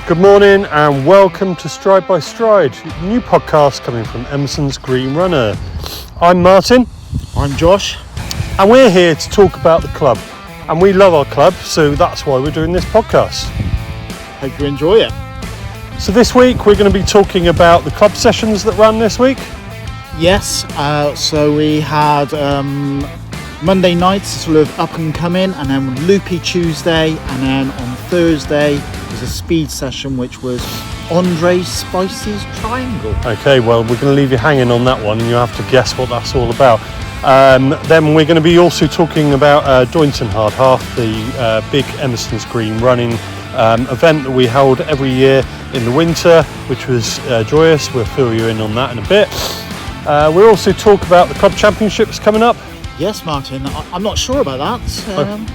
Good morning and welcome to Stride by Stride, a new podcast coming from Emerson's Green Runner. I'm Martin. I'm Josh. And we're here to talk about the club. And we love our club, so that's why we're doing this podcast. Hope you enjoy it. So this week we're going to be talking about the club sessions that ran this week. Yes, so we had Monday nights sort of up and coming, and then Loopy Tuesday, and then on Thursday was a speed session which was Andre Spice's Triangle. Okay, well we're going to leave you hanging on that one and you have to guess what that's all about. Then we're going to be also talking about Doynton Hard Half, the big Emerson's Green running event that we held every year in the winter, which was joyous. We'll fill you in on that in a bit. We'll also talk about the club championships coming up. Yes, Martin, I'm not sure about that.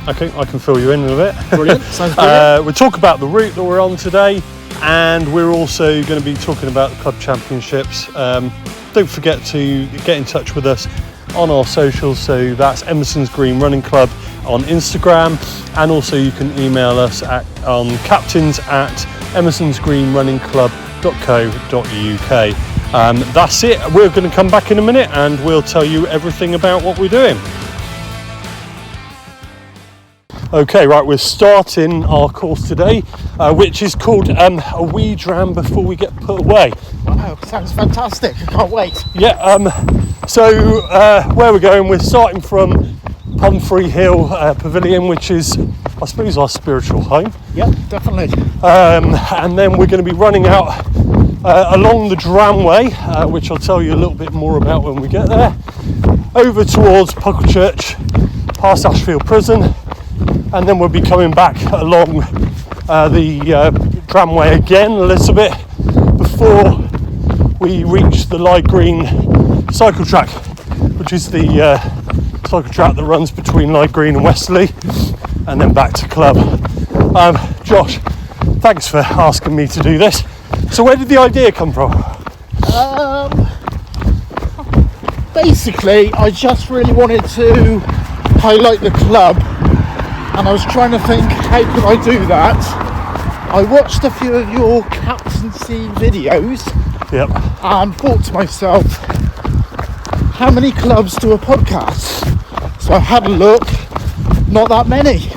Okay, I can fill you in a bit. Brilliant, sounds brilliant. We'll talk about the route that we're on today, and we're also going to be talking about the club championships. Don't forget to get in touch with us on our socials, so that's Emerson's Green Running Club on Instagram, and also you can email us on captains@emersonsgreenrunningclub.co.uk. That's it. We're going to come back in a minute and we'll tell you everything about what we're doing. Okay, right, we're starting our course today, which is called A Wee Dram Before We Get Put Away. Wow, sounds fantastic. I can't wait. Yeah, so where we're going, we're starting from Pumphrey Hill Pavilion, which is, I suppose, our spiritual home. Yep, definitely. And then we're going to be running out along the Dramway, which I'll tell you a little bit more about when we get there, over towards Pucklechurch, past Ashfield Prison, and then we'll be coming back along the Dramway again a little bit before we reach the Lyde Green cycle track, which is the cycle track that runs between Lyde Green and Westerly, and then back to club. Josh, thanks for asking me to do this. So where did the idea come from? Basically, I just really wanted to highlight the club, and I was trying to think, how could I do that? I watched a few of your captaincy videos. Yep. And thought to myself, how many clubs do a podcast? So I had a look, not that many.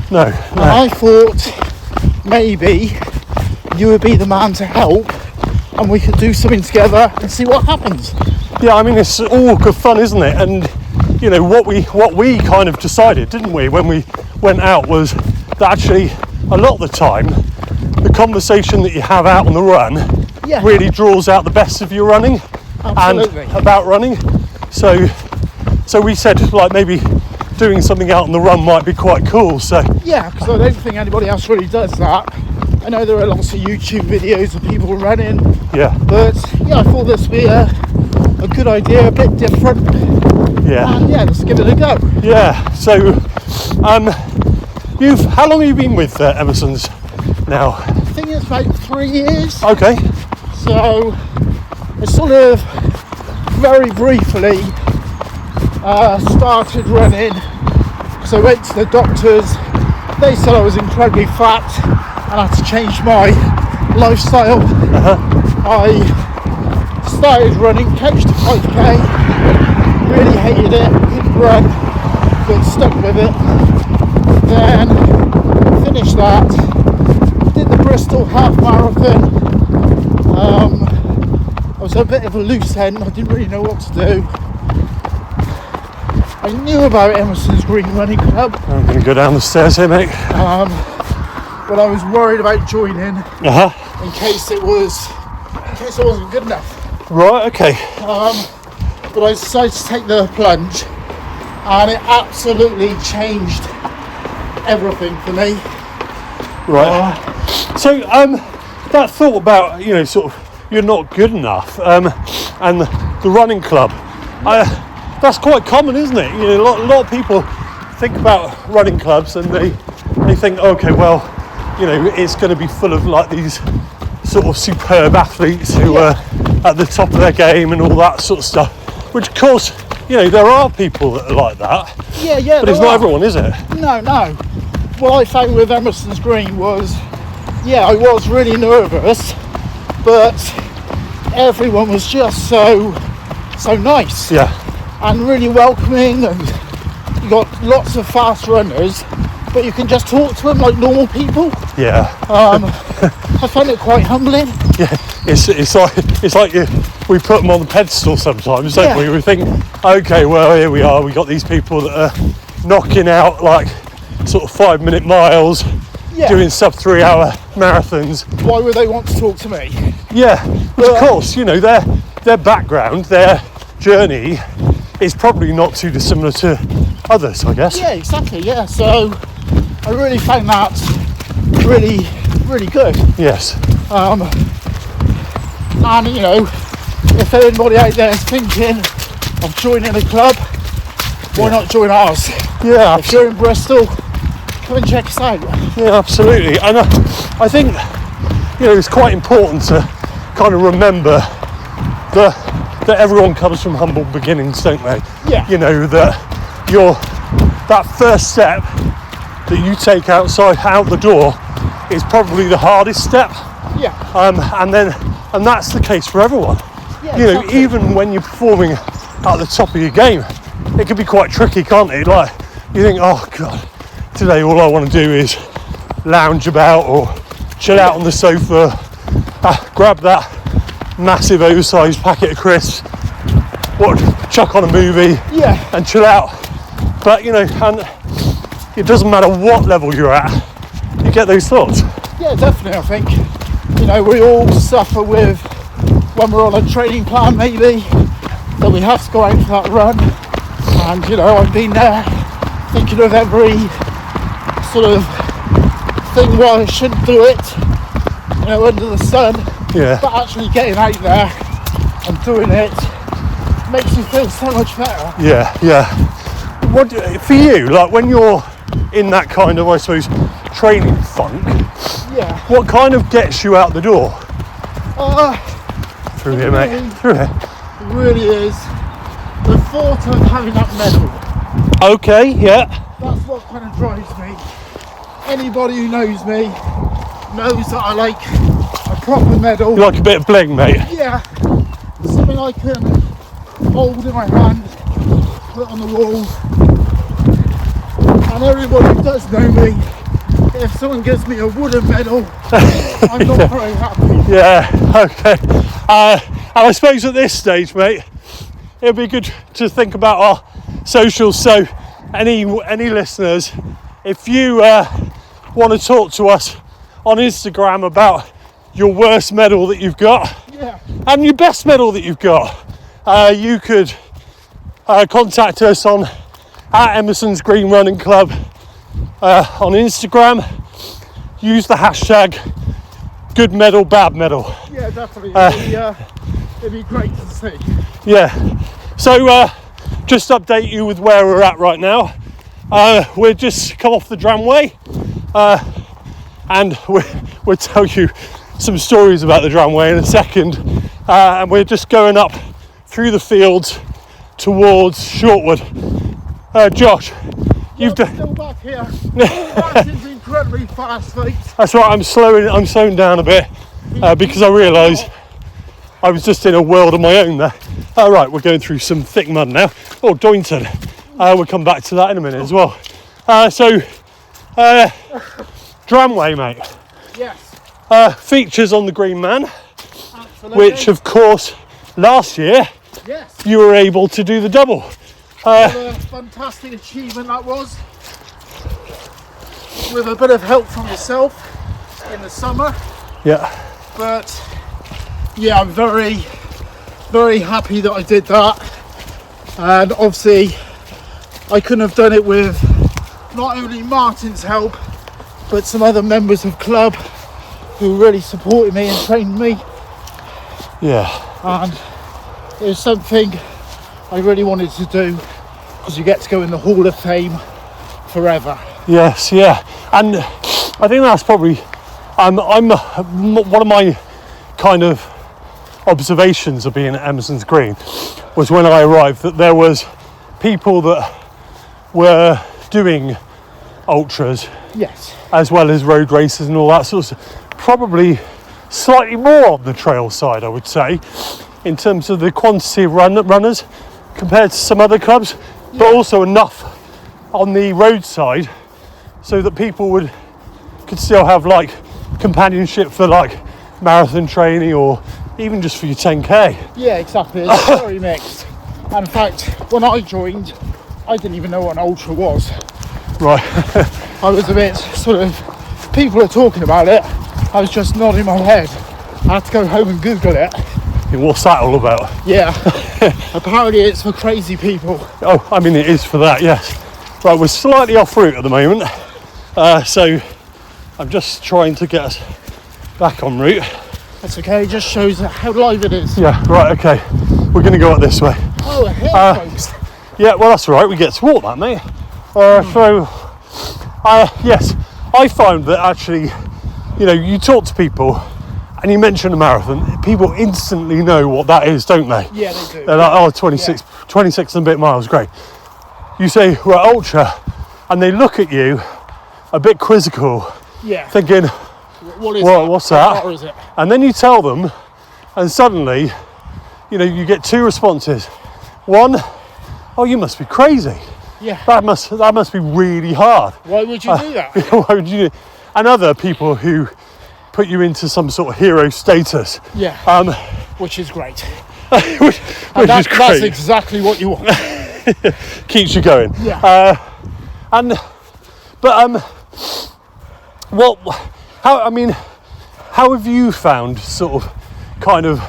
No. And I thought maybe you would be the man to help and we could do something together and see what happens. Yeah, I mean, it's all good fun, isn't it? And you know what we kind of decided, didn't we, when we went out, was that actually a lot of the time the conversation that you have out on the run really draws out the best of your running. Absolutely. And about running. So we said, like, maybe doing something out on the run might be quite cool. So yeah, because I don't think anybody else really does that. I know there are lots of YouTube videos of people running. Yeah. But yeah, I thought this would be a good idea, a bit different. Yeah. And yeah, let's give it a go. Yeah. So how long have you been with Emerson's now? I think it's about 3 years. Okay. So I sort of very briefly started running because I went to the doctors. They said I was incredibly fat and I had to change my lifestyle. I started running, coached a 5k, really hated it, couldn't run, but stuck with it. Then finished that, did the Bristol Half Marathon. I was a bit of a loose end, I didn't really know what to do. I knew about Emerson's Green Running Club. I'm going to go down the stairs here, mate. But I was worried about joining in case it wasn't good enough. Right, okay. But I decided to take the plunge, and it absolutely changed everything for me. Right. So that thought about, you know, sort of you're not good enough, and the running club, that's quite common, isn't it? You know, a lot of people think about running clubs and they think, okay, well, you know, it's going to be full of like these sort of superb athletes who are at the top of their game and all that sort of stuff, which of course, you know, there are people that are like that. Yeah. But it's not everyone, is it? No. What I found with Emerson's Green was yeah, I was really nervous, but everyone was just so nice. Yeah. And really welcoming, and you got lots of fast runners, but you can just talk to them like normal people. Yeah. I find it quite humbling. Yeah. It's like we put them on the pedestal sometimes, don't we? We think, okay, well, here we are. We got these people that are knocking out like sort of 5-minute miles, doing sub 3 hour marathons. Why would they want to talk to me? Yeah, but of course, you know, their background, their journey is probably not too dissimilar to others, I guess. Yeah, exactly. Yeah, so I really found that really, really good. Yes. And you know, if anybody out there is thinking of joining a club, why not join ours? Yeah. If you're in Bristol, come and check us out. Yeah, absolutely. And I think, you know, it's quite important to kind of remember that everyone comes from humble beginnings, don't they? Yeah. You know, that first step that you take out the door is probably the hardest step. Yeah. And that's the case for everyone. Yeah, you know, exactly. even when you're performing at the top of your game, it can be quite tricky, can't it? Like, you think, oh God, today all I want to do is lounge about or chill out on the sofa, grab that massive oversized packet of crisps, chuck on a movie, and chill out. But you know, and it doesn't matter what level you're at, you get those thoughts. Yeah, definitely. I think, you know, we all suffer with, when we're on a training plan maybe, that we have to go out for that run. And you know, I've been there thinking of every sort of thing why I shouldn't do it, you know, under the sun. Yeah. But actually getting out there and doing it makes you feel so much better. Yeah, yeah. What for you, like when you're in that kind of, I suppose, training funk, what kind of gets you out the door? Through here, mate. Through here. It really is the thought of having that medal. Okay, yeah. That's what kind of drives me. Anybody who knows me knows that I like a proper medal. You like a bit of bling, mate? Yeah. Something I can hold in my hand, put on the wall. And everybody who does know me, if someone gives me a wooden medal, I'm not very happy. Yeah, okay. And I suppose at this stage, mate, it'd be good to think about our socials. So any listeners, if you want to talk to us on Instagram about your worst medal that you've got and your best medal that you've got, you could contact us on @Emerson's Green Running Club on Instagram. Use the hashtag good medal, bad medal. Yeah, definitely. It'd be great to see. Yeah. So just update you with where we're at right now. We're just come off the Dramway, and we'll tell you some stories about the Dramway in a second. And we're just going up through the fields towards Shortwood. Josh, you've done. Still back here. That is incredibly fast, folks. That's right. I'm slowing down a bit because I realise I was just in a world of my own there. All right, we're going through some thick mud now. Oh, Doynton. We'll come back to that in a minute as well. Dramway, mate. Yes. Features on the Green Man. Absolutely. Which, of course, last year you were able to do the double. What a fantastic achievement that was. With a bit of help from yourself in the summer. Yeah. But yeah, I'm very, very happy that I did that. And obviously, I couldn't have done it with not only Martin's help, but some other members of club who really supported me and trained me. Yeah. And it was something I really wanted to do because you get to go in the Hall of Fame forever. Yes, yeah. And I think that's probably one of my kind of observations of being at Emerson's Green was when I arrived that there was people that were doing ultras yes, as well as road races and all that sort of stuff, probably slightly more on the trail side, I would say, in terms of the quantity of runners compared to some other clubs, but also enough on the roadside so that people could still have like companionship for like marathon training or even just for your 10k. Yeah, exactly. It's very mixed. And in fact, when I joined, I didn't even know what an ultra was. Right. I was a bit sort of, people are talking about it, I was just nodding my head. I had to go home and Google it. What's that all about? Yeah. Apparently it's for crazy people. Oh, I mean, it is for that, yes. Right, we're slightly off route at the moment, so I'm just trying to get us back on route. That's okay, it just shows how live it is. Yeah, right, okay. We're going to go up this way. Oh, a hill, folks. Yeah, well, that's all right. We get to walk that, mate. Yes, I found that actually, you know, you talk to people and you mention a marathon, people instantly know what that is, don't they? Yeah, they do. They're like, oh, 26 and a bit miles, great. You say, we're ultra, and they look at you a bit quizzical, thinking, what's that? What is it? And then you tell them, and suddenly, you know, you get two responses. One, oh, you must be crazy. Yeah. That must be really hard. Why would you do that? Why would you do? And other people who put you into some sort of hero status. Yeah. Which is great. which is great. That's exactly what you want. Keeps you going. Yeah. How have you found sort of kind of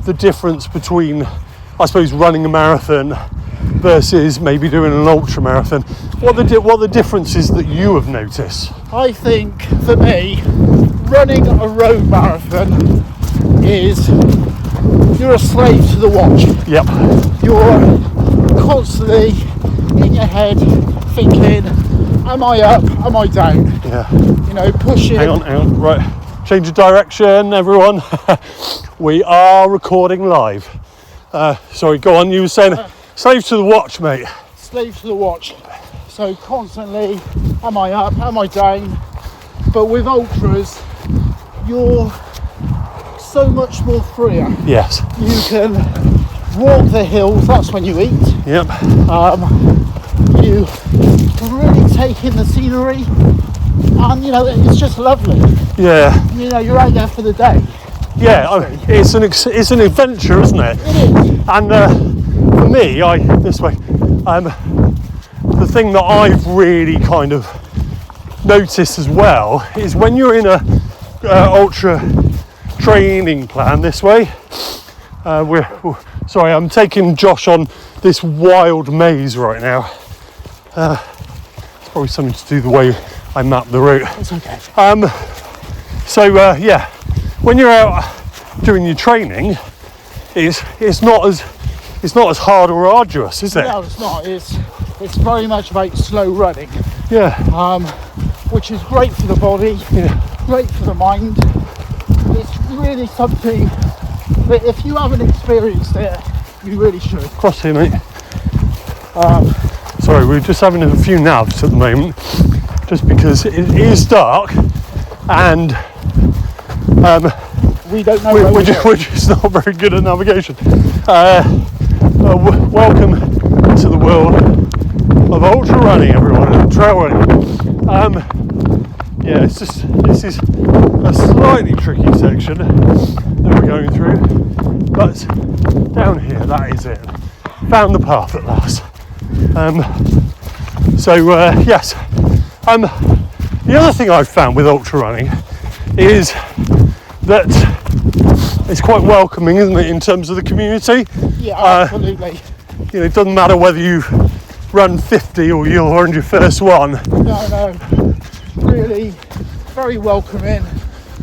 the difference between, I suppose, running a marathon versus maybe doing an ultra marathon? What are the differences that you have noticed? I think for me, running a road marathon is you're a slave to the watch. Yep. You're constantly in your head thinking, am I up, am I down? Yeah. You know, pushing. Hang on, right. Change of direction, everyone. We are recording live. Sorry, go on, you were saying, slave to the watch, mate. Slave to the watch. So constantly, am I up, am I down? But with ultras, you're so much more freer. Yes. You can walk the hills, that's when you eat. Yep. You can really take in the scenery, and you know, it's just lovely. Yeah. You know, you're out there for the day. Yeah, it's an adventure, isn't it? It is. And for me, the thing that I've really kind of noticed as well is when you're in a ultra training plan this way. Sorry, I'm taking Josh on this wild maze right now. It's probably something to do with the way I map the route. It's okay. Yeah, when you're out doing your training, it's not as hard or arduous, is it? No, it's not. It's very much about slow running. Yeah. Which is great for the body. Yeah. Great for the mind. It's really something that if you haven't experienced it, you really should. Cross here, mate. Sorry, we're just having a few nabs at the moment, just because it is dark and we don't know. We're just not very good at navigation. Welcome to the world of ultra running, everyone, and trail running. Yeah, this is a slightly tricky section that we're going through, but down here, that is it. Found the path at last. Yes. The other thing I've found with ultra running is that it's quite welcoming, isn't it, in terms of the community? Yeah, absolutely. You know, it doesn't matter whether you run 50 or you're on your first one. No. Really very welcoming.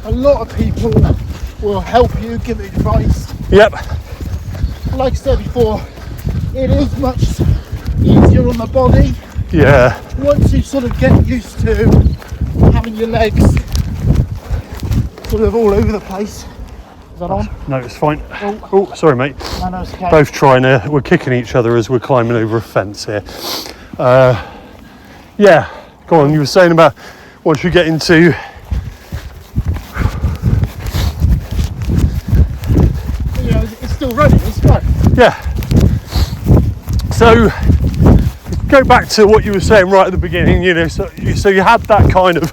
A lot of people will help you, give advice. Yep. Like I said before, it is much easier on the body. Yeah. Once you sort of get used to having your legs sort of all over the place. Is that on? No, it's fine. Oh, sorry, mate. No, it's okay. Both we're kicking each other as we're climbing over a fence here. Yeah, go on, you were saying about once you get into Yeah. So go back to what you were saying right at the beginning, you know, so you had that kind of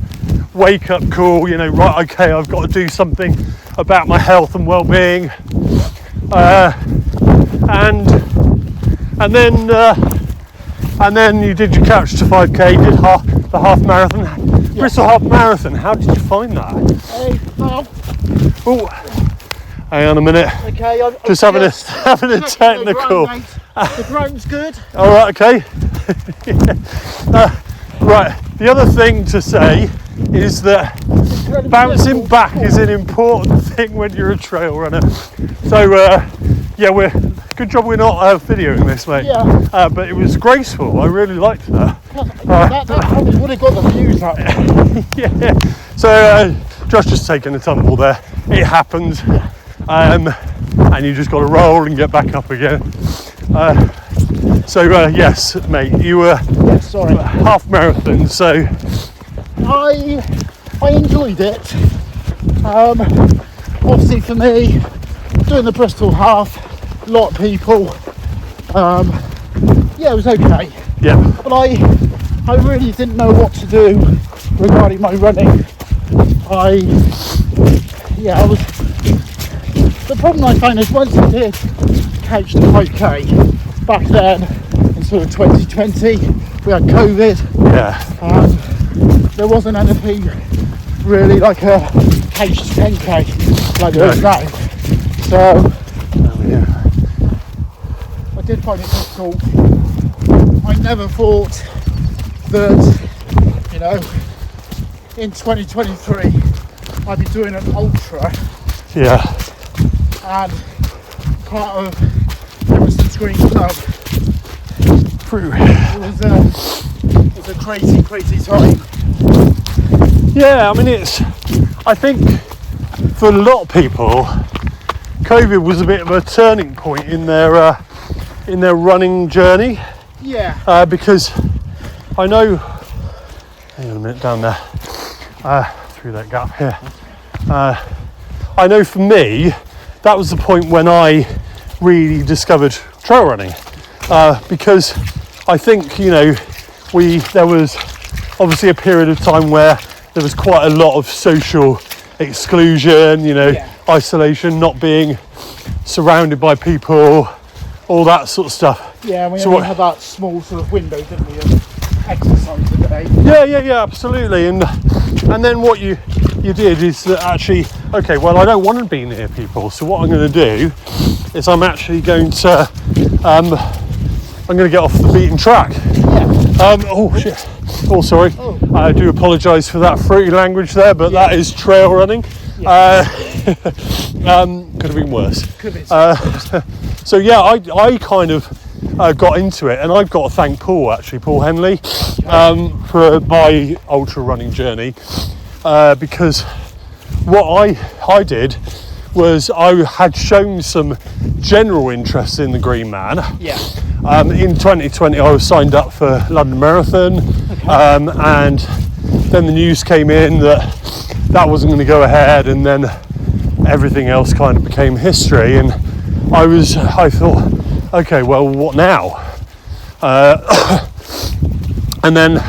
wake up call, you know, right, okay, I've got to do something about my health and well-being, and then you did your couch to 5k, did the half marathon, yeah. Bristol Half Marathon. How did you find that? Oh, hang on a minute. Okay, I'm just having a technical. The ground's good. All right, okay. Right. The other thing to say is that bouncing back is an important thing when you're a trail runner. So yeah, good job we're not videoing this, mate. Yeah. But it was graceful. I really liked that. That probably would have got the views up. Yeah. So Josh just taking a tumble there. It happens, and you just got to roll and get back up again. Yes, mate, you were half marathon. So I enjoyed it. Obviously, for me, doing the Bristol half, a lot of people. Yeah, it was okay. Yeah. But I really didn't know what to do regarding my running. The problem I found is once I did couch to 5k back then in sort of 2020, we had COVID. Yeah. There wasn't anything really like a couch to 10k like there is now. So I did find it difficult. I never thought that, you know, in 2023 I'd be doing an ultra. Yeah. And part of Emerson's Green Club. It was a crazy time. Yeah, I mean, I think for a lot of people, COVID was a bit of a turning point in their running journey. Yeah. Because I know, hang on a minute, down there, through that gap here. I know for me, that was the point when I really discovered trail running, because I think, you know, there was obviously a period of time where there was quite a lot of social exclusion, you know, isolation, not being surrounded by people, all that sort of stuff. Yeah, we only had that small sort of window, didn't we, of exercise a day. Yeah, absolutely. And then what you did is that actually, okay, well, I don't want to be near people, so what I'm going to do is I'm actually going to get off the beaten track. Yeah. Oh shit. Oh, sorry. Oh. I do apologise for that fruity language there, but that is trail running. Yeah. Could have been worse. Could have been. So yeah, I kind of got into it, and I've got to thank Paul Henley, for my ultra running journey, because what I did was I had shown some general interest in the Green Man. Yeah. In 2020, I was signed up for London Marathon, and then the news came in that wasn't going to go ahead, and then everything else kind of became history. And I thought, okay, well, what now? And then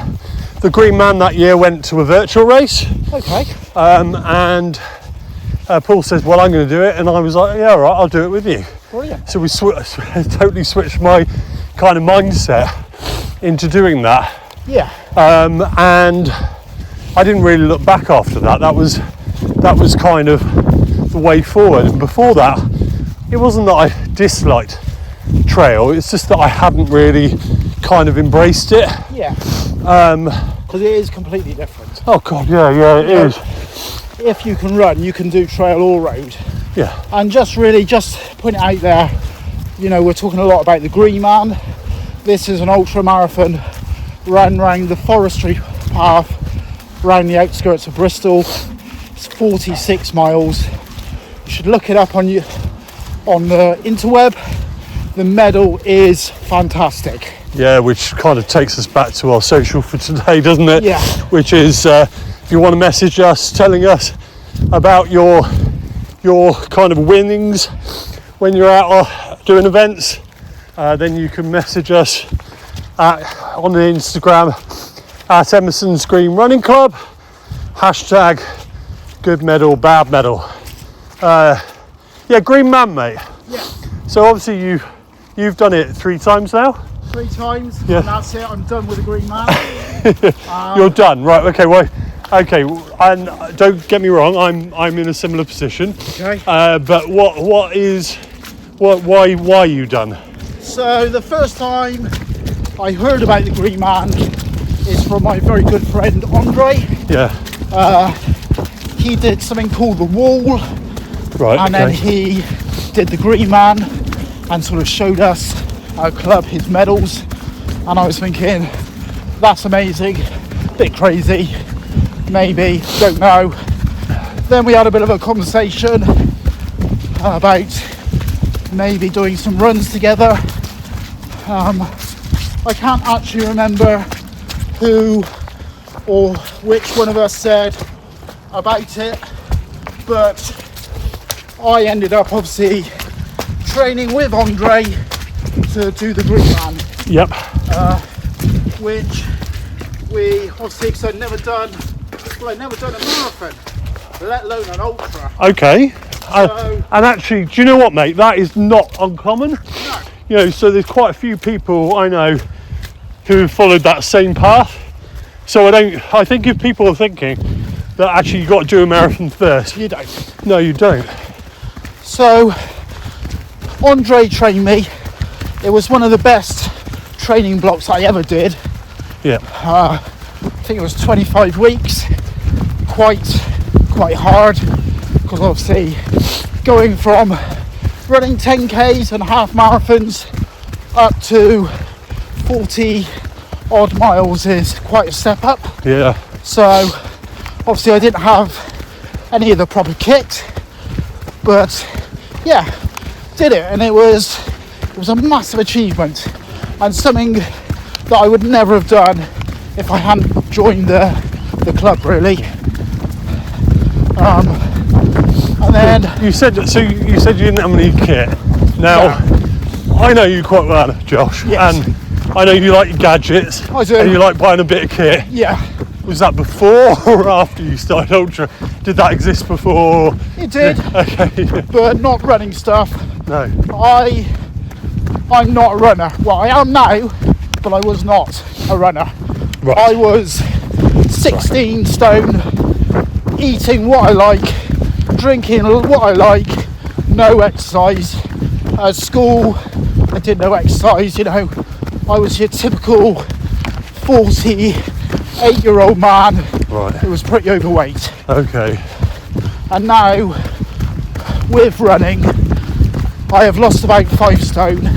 the Green Man that year went to a virtual race. Okay. And Paul says, well, I'm going to do it. And I was like, yeah, all right, I'll do it with you. Brilliant. So we totally switched my kind of mindset into doing that. Yeah. And I didn't really look back after that. That was kind of the way forward. And before that, it wasn't that I disliked trail. It's just that I hadn't really kind of embraced it. Yeah. Because it is completely different. Oh God, yeah, it is. If you can run, you can do trail or road. Yeah. And just put it out there, you know, we're talking a lot about the Green Man. This is an ultra marathon run around the forestry path around the outskirts of Bristol. It's 46 miles. You should look it up on the interweb. The medal is fantastic. Yeah, which kind of takes us back to our social for today, doesn't it? Yeah. Which is, if you want to message us, telling us about your kind of winnings when you're out doing events, then you can message us on the Instagram at Emerson's Green Running Club, hashtag good medal, bad medal. Yeah, Green Man, mate. Yeah. So obviously you've done it 3 times now. 3 times, Yeah. and that's it. I'm done with the Green Man. You're done, right? Okay, well, okay, and don't get me wrong, I'm in a similar position. Okay. But why are you done? So the first time I heard about the Green Man is from my very good friend Andre. Yeah. He did something called the Wall, Right. and okay. then he did the Green Man and sort of showed us our club his medals, and I was thinking, that's amazing, bit crazy, maybe, don't know. Then we had a bit of a conversation about maybe doing some runs together. I can't actually remember who or which one of us said about it, but I ended up obviously training with Andre to do the Green Man, Yep. which we obviously, because I'd never done a marathon, let alone an ultra. Okay. So- And actually, do you know what, mate? That is not uncommon. No. You know, so there's quite a few people I know who have followed that same path. So I think if people are thinking that actually you've got to do a marathon first, You don't. no, you don't. So Andre trained me. It was one of the best training blocks I ever did. Yeah. I think it was 25 weeks. Quite hard, because obviously going from running 10Ks and half marathons up to 40 odd miles is quite a step up. Yeah. So obviously I didn't have any of the proper kit, but yeah, did it, and it was a massive achievement, and something that I would never have done if I hadn't joined the club, really. And then You said you didn't have any kit. Now, I know you quite well, Josh, Yes. and I know you like your gadgets. I do. And you like buying a bit of kit. yeah, Was that before or after you started ultra? Did that exist before? it did, Okay. but not running stuff. No. I'm not a runner. Well, I am now, but I was not a runner. Right. I was 16 stone, eating what I like, drinking what I like, no exercise. At school, I did no exercise, you know. I was your typical 48-year-old man Right. who was pretty overweight. Okay. And now, with running, I have lost about 5 stone.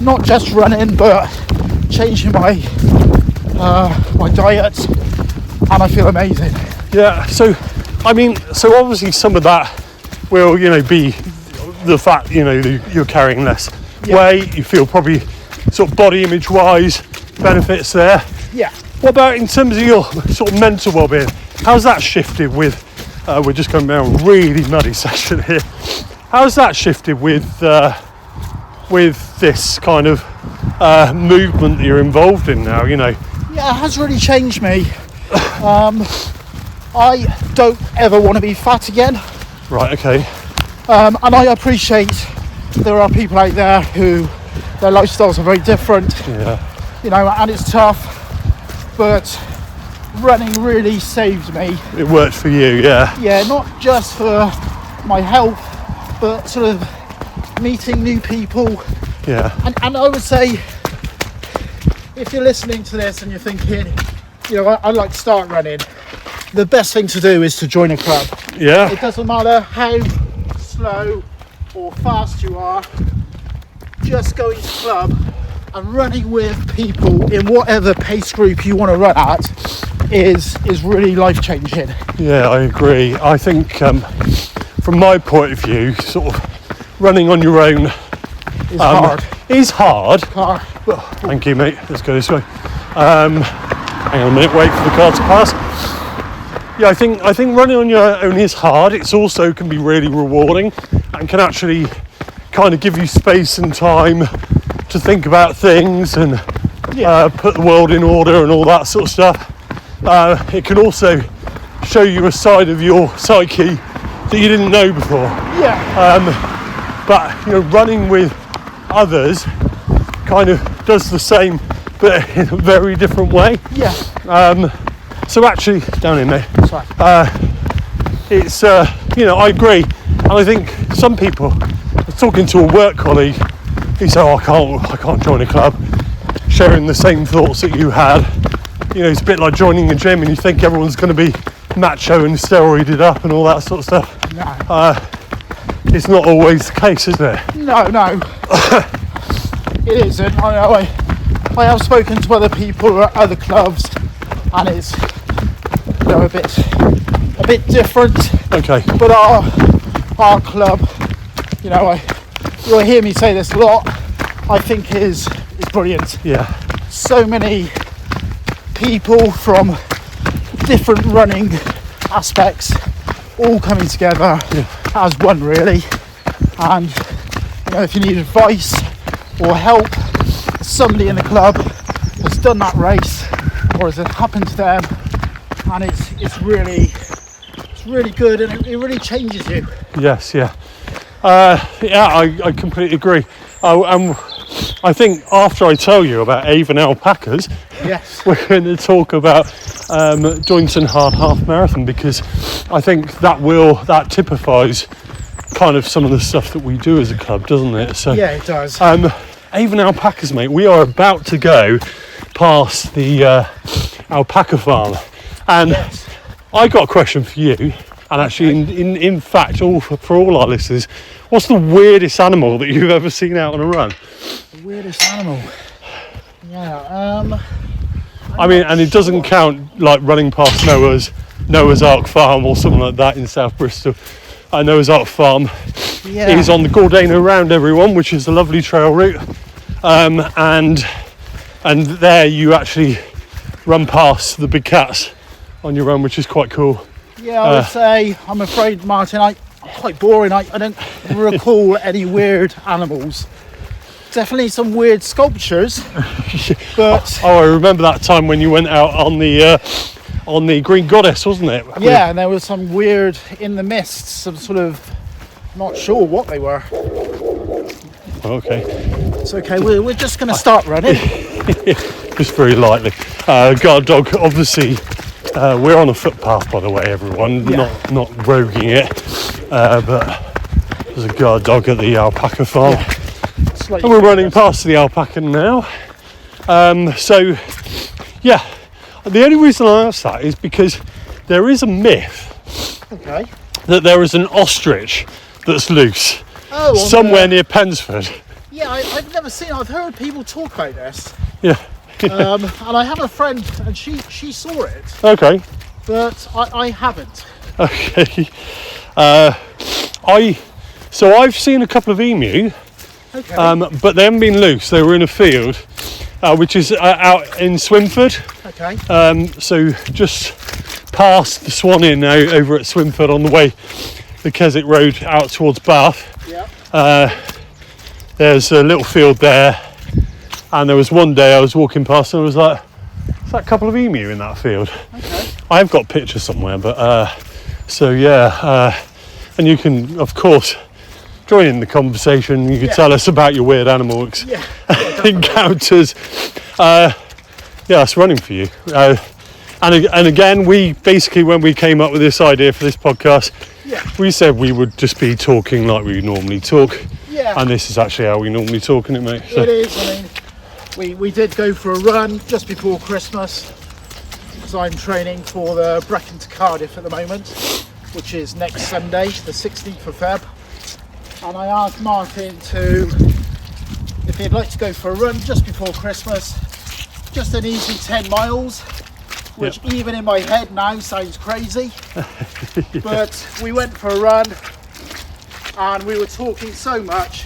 Not just running, but changing my diet, and I feel amazing. Yeah. So obviously some of that will, be the fact, you're carrying less weight. You feel probably sort of body image wise benefits there. Yeah. What about in terms of your sort of mental well-being? How's that shifted with? We're just going down a really muddy section here. How's that shifted with this kind of movement that you're involved in now? Yeah, it has really changed me. I don't ever want to be fat again. Right. Okay. And I appreciate there are people out there who their lifestyles are very different, Yeah. And it's tough, but running really saved me. It worked for you. Yeah. Yeah, not just for my health, but sort of meeting new people. Yeah. And I would say, if you're listening to this and you're thinking, I'd like to start running, the best thing to do is to join a club. Yeah. It doesn't matter how slow or fast you are, just going to club and running with people in whatever pace group you want to run at is really life-changing. Yeah, I agree. I think from my point of view, sort of running on your own It's hard. is hard. Car. Thank you, mate. Let's go this way. Hang on a minute, wait for the car to pass. Yeah, I think running on your own is hard. It's also can be really rewarding and can actually kind of give you space and time to think about things and put the world in order and all that sort of stuff. It can also show you a side of your psyche that you didn't know before. But running with others kind of does the same, but in a very different way. So actually, down in there, it's I agree, and I think some people. I was talking to a work colleague. He said, "Oh, I can't join a club." Sharing the same thoughts that you had. It's a bit like joining a gym, and you think everyone's going to be macho and steroided up and all that sort of stuff. No. It's not always the case, is it? No. It isn't. I have spoken to other people at other clubs, and it's a bit different. Okay. But our club, you'll hear me say this a lot, I think is brilliant. Yeah. So many people from different running aspects all coming together as one, really. And if you need advice or help, somebody in the club has done that race or has it happened to them, and it's really good, and it really changes you. Yes, I completely agree. I think after I tell you about Avon alpacas, we're going to talk about Doynton Hard Half Marathon, because I think that typifies kind of some of the stuff that we do as a club, doesn't it? So it does. Avon alpacas, mate. We are about to go past the alpaca farm, and I got a question for you. And actually, in fact, for all our listeners, what's the weirdest animal that you've ever seen out on a run? The weirdest animal? And it doesn't count like running past Noah's Ark Farm or something like that in South Bristol. Noah's Ark Farm is on the Gordano Round, everyone, which is a lovely trail route. And there you actually run past the big cats on your run, which is quite cool. I would say, I'm afraid, Martin, I'm quite boring. I don't recall any weird animals. Definitely some weird sculptures, but I remember that time when you went out on the Green Goddess, wasn't it? And there was some weird in the mist, some sort of, not sure what they were. Okay. It's okay. We're just going to start running. Just very lightly. Guard dog, obviously. We're on a footpath, by the way, everyone. Not roguing it, but there's a guard dog at the alpaca farm, and we're running past the alpaca now. The only reason I ask that is because there is a myth that there is an ostrich that's loose somewhere near Pensford. I've never seen it. I've heard people talk about this. And I have a friend, and she saw it. Okay. But I haven't. Okay. I've seen a couple of emu. Okay. But they haven't been loose. They were in a field, which is out in Swinford. Okay. So just past the Swan Inn over at Swinford on the way, the Keswick Road out towards Bath. There's a little field there. And there was one day I was walking past and I was like, "Is that a couple of emu in that field?" Okay. I have got pictures somewhere, but and you can, of course, join in the conversation. You can tell us about your weird animal encounters. That's running for you. And again, we basically, when we came up with this idea for this podcast, we said we would just be talking like we normally talk. And this is actually how we normally talk, isn't it, mate? So. It is. I mean, we did go for a run just before Christmas, because I'm training for the Brecon to Cardiff at the moment, which is next Sunday, the 16th of Feb. And I asked Martin if he'd like to go for a run just before Christmas, just an easy 10 miles, which even in my head now sounds crazy. But we went for a run, and we were talking so much,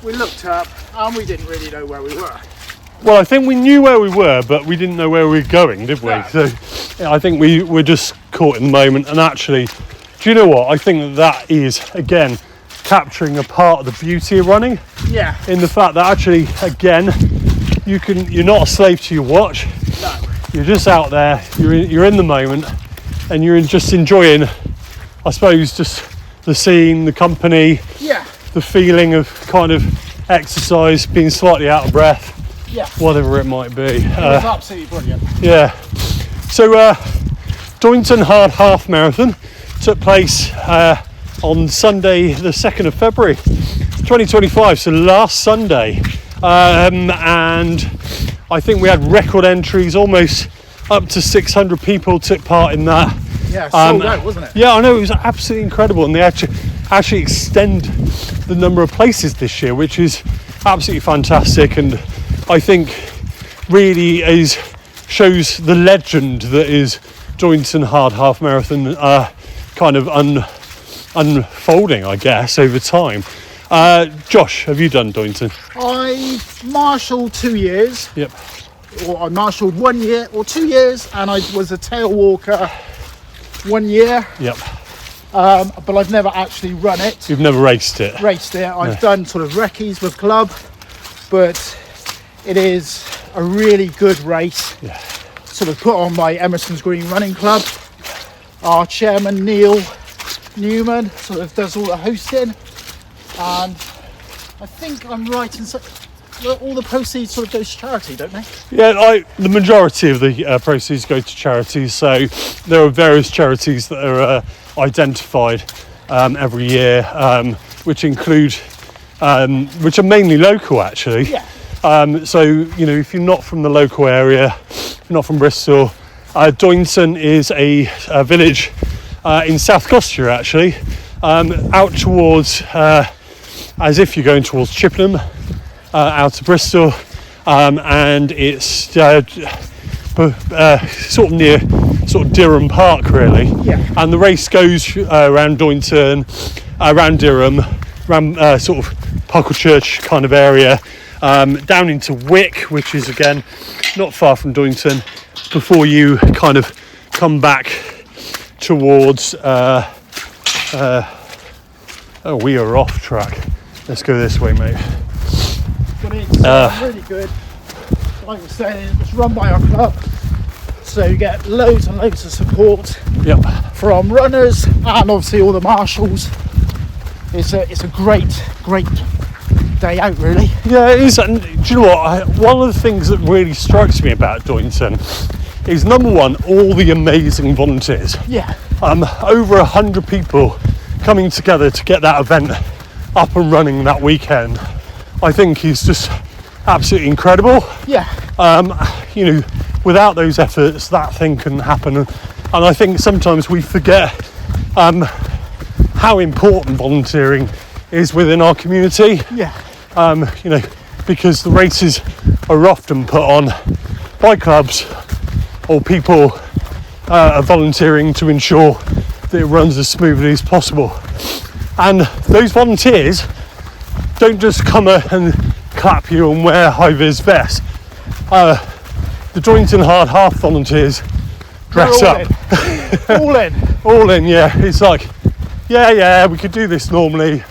we looked up and we didn't really know where we were. Well, I think we knew where we were, but we didn't know where we were going, did we? No. So I think we were just caught in the moment. And actually, do you know what? I think that is, again, capturing a part of the beauty of running, Yeah. in the fact that actually, again, you're not a slave to your watch. No. You're just out there, you're in the moment, and you're just enjoying, I suppose, just the scene, the company, Yeah. the feeling of kind of exercise, being slightly out of breath, Yeah. whatever it might be. It was absolutely brilliant. Yeah. So Doynton Hard Half Marathon took place on Sunday the 2nd of February 2025, so last Sunday, and I think we had record entries, almost up to 600 people took part in that. Yeah, sold out, wasn't it? Yeah, I know, it was absolutely incredible, and they actually extend the number of places this year, which is absolutely fantastic, and I think really shows the legend that is Doynton Hard Half Marathon kind of unfolding, I guess, over time. Josh, have you done Doynton? I marshalled 2 years, Yep. or I marshalled 1 year or 2 years, and I was a tail walker 1 year, Yep. but I've never actually run it, You've never raced it? raced it. I've done sort of recce's with club, but it is a really good race. Yeah. Sort of put on by Emerson's Green Running Club. Our chairman Neil Newman sort of does all the hosting, and I think I'm right in saying all the proceeds sort of goes to charity, don't they? Yeah, the majority of the proceeds go to charities, so there are various charities that are identified every year, which include, which are mainly local actually. Yeah. So, you know, if you're not from the local area, if you're not from Bristol, Doynton is a village in South Gloucestershire actually, out towards, as if you're going towards Chippenham, out to Bristol, and it's sort of near sort of Durham Park really. Yeah. And the race goes around Doynton, around Durham, around sort of Pucklechurch kind of area, down into Wick, which is again not far from Doynton, before you kind of come back towards oh, we are off track. Let's go this way, mate. But it's really good. Like I was saying, it's run by our club, so you get loads and loads of support Yep. from runners and obviously all the marshals. It's a great day out, really. Yeah, it is. And do you know what? One of the things that really strikes me about Doynton is, number one, all the amazing volunteers. Yeah. Over 100 people coming together to get that event up and running that weekend, I think is just absolutely incredible. Yeah. You know, without those efforts, that thing couldn't happen. And I think sometimes we forget how important volunteering is within our community. Yeah. You know, because the races are often put on by clubs or people are volunteering to ensure that it runs as smoothly as possible. And those volunteers don't just come and clap you and wear high-vis vests. The Doynton Hard Half volunteers dress All up. in. All in. All in, yeah. It's like, yeah, we could do this normally,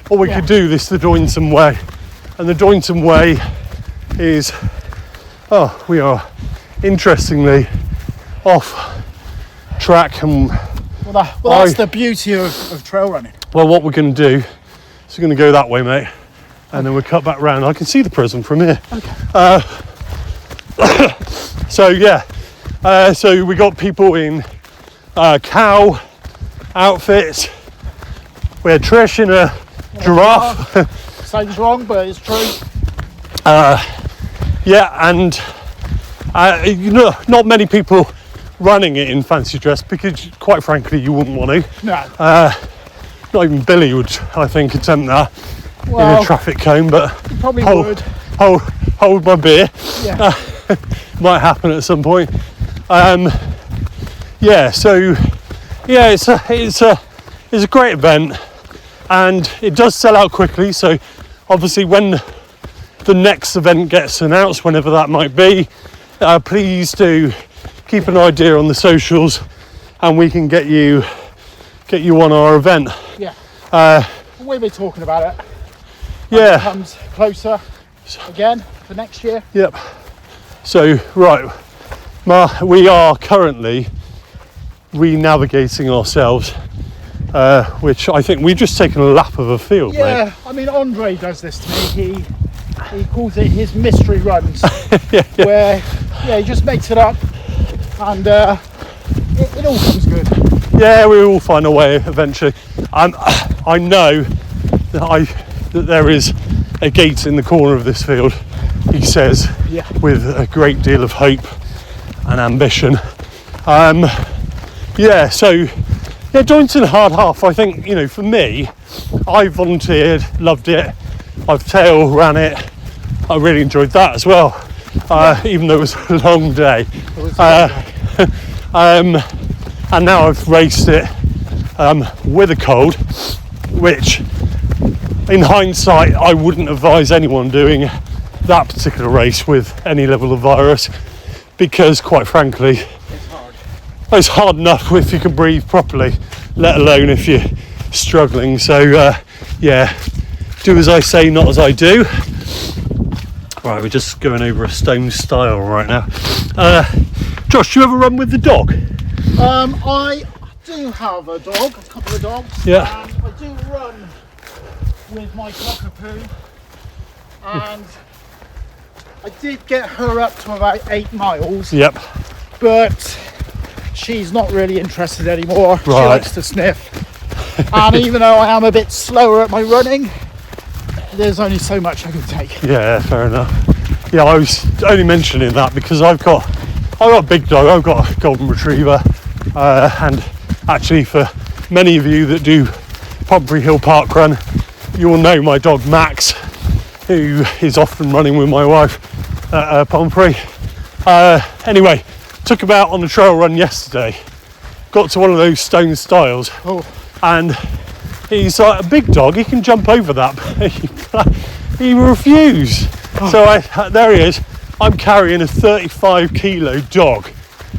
or we Yeah. could do this the Doynton way. And the Doynton way is, we are interestingly off track. And Well, that's the beauty of trail running. well, what we're going to do is we're going to go that way, mate, and then we'll cut back round. I can see the prison from here. Okay. So yeah, so we got people in cow outfits. We had Trish in a giraffe. Sounds wrong, but it's true. Yeah, and you know, not many people running it in fancy dress, because quite frankly you wouldn't want to. No. Not even Billy would, I think, attempt that in Well, a traffic cone, but you probably would. hold my beer. Yeah. Might happen at some point. Yeah, so yeah, it's a great event, and it does sell out quickly. So obviously, when the next event gets announced, whenever that might be, please do keep an idea on the socials, and we can get you on our event. Yeah. we'll be talking about it. Yeah. It comes closer again for next year. Yep. So, right, we are currently re-navigating ourselves, which I think we've just taken a lap of a field, Yeah, mate. I mean, Andre does this to me. He calls it his mystery runs, where he just makes it up, and it all comes good. Yeah, we will find a way eventually. I know that there is a gate in the corner of this field, he says, with a great deal of hope and ambition. Doynton Hard Half, I think, you know, for me, I volunteered, loved it, I've tail ran it, I really enjoyed that as well, even though it was a long day. And now I've raced it with a cold, which in hindsight I wouldn't advise anyone doing that particular race with any level of virus, because quite frankly it's hard enough if you can breathe properly, let alone if you're struggling. So do as I say, not as I do. Right, we're just going over a stone stile right now. Josh, do you ever run with the dog? I do have a dog, a couple of dogs. Yeah. And I do run with my cockapoo, and I did get her up to about 8 miles. Yep. But she's not really interested anymore. Right. She likes to sniff. And even though I am a bit slower at my running, there's only so much I can take. Yeah, fair enough. Yeah, I was only mentioning that because I've got a big dog. I've got a golden retriever, and actually, for many of you that do Pompey Hill Park Run, you will know my dog Max, who is often running with my wife at Pompey. Anyway, took him out on a trail run yesterday. Got to one of those stone stiles, and he's like a big dog. He can jump over that, but he refused. So there he is. I'm carrying a 35 kilo dog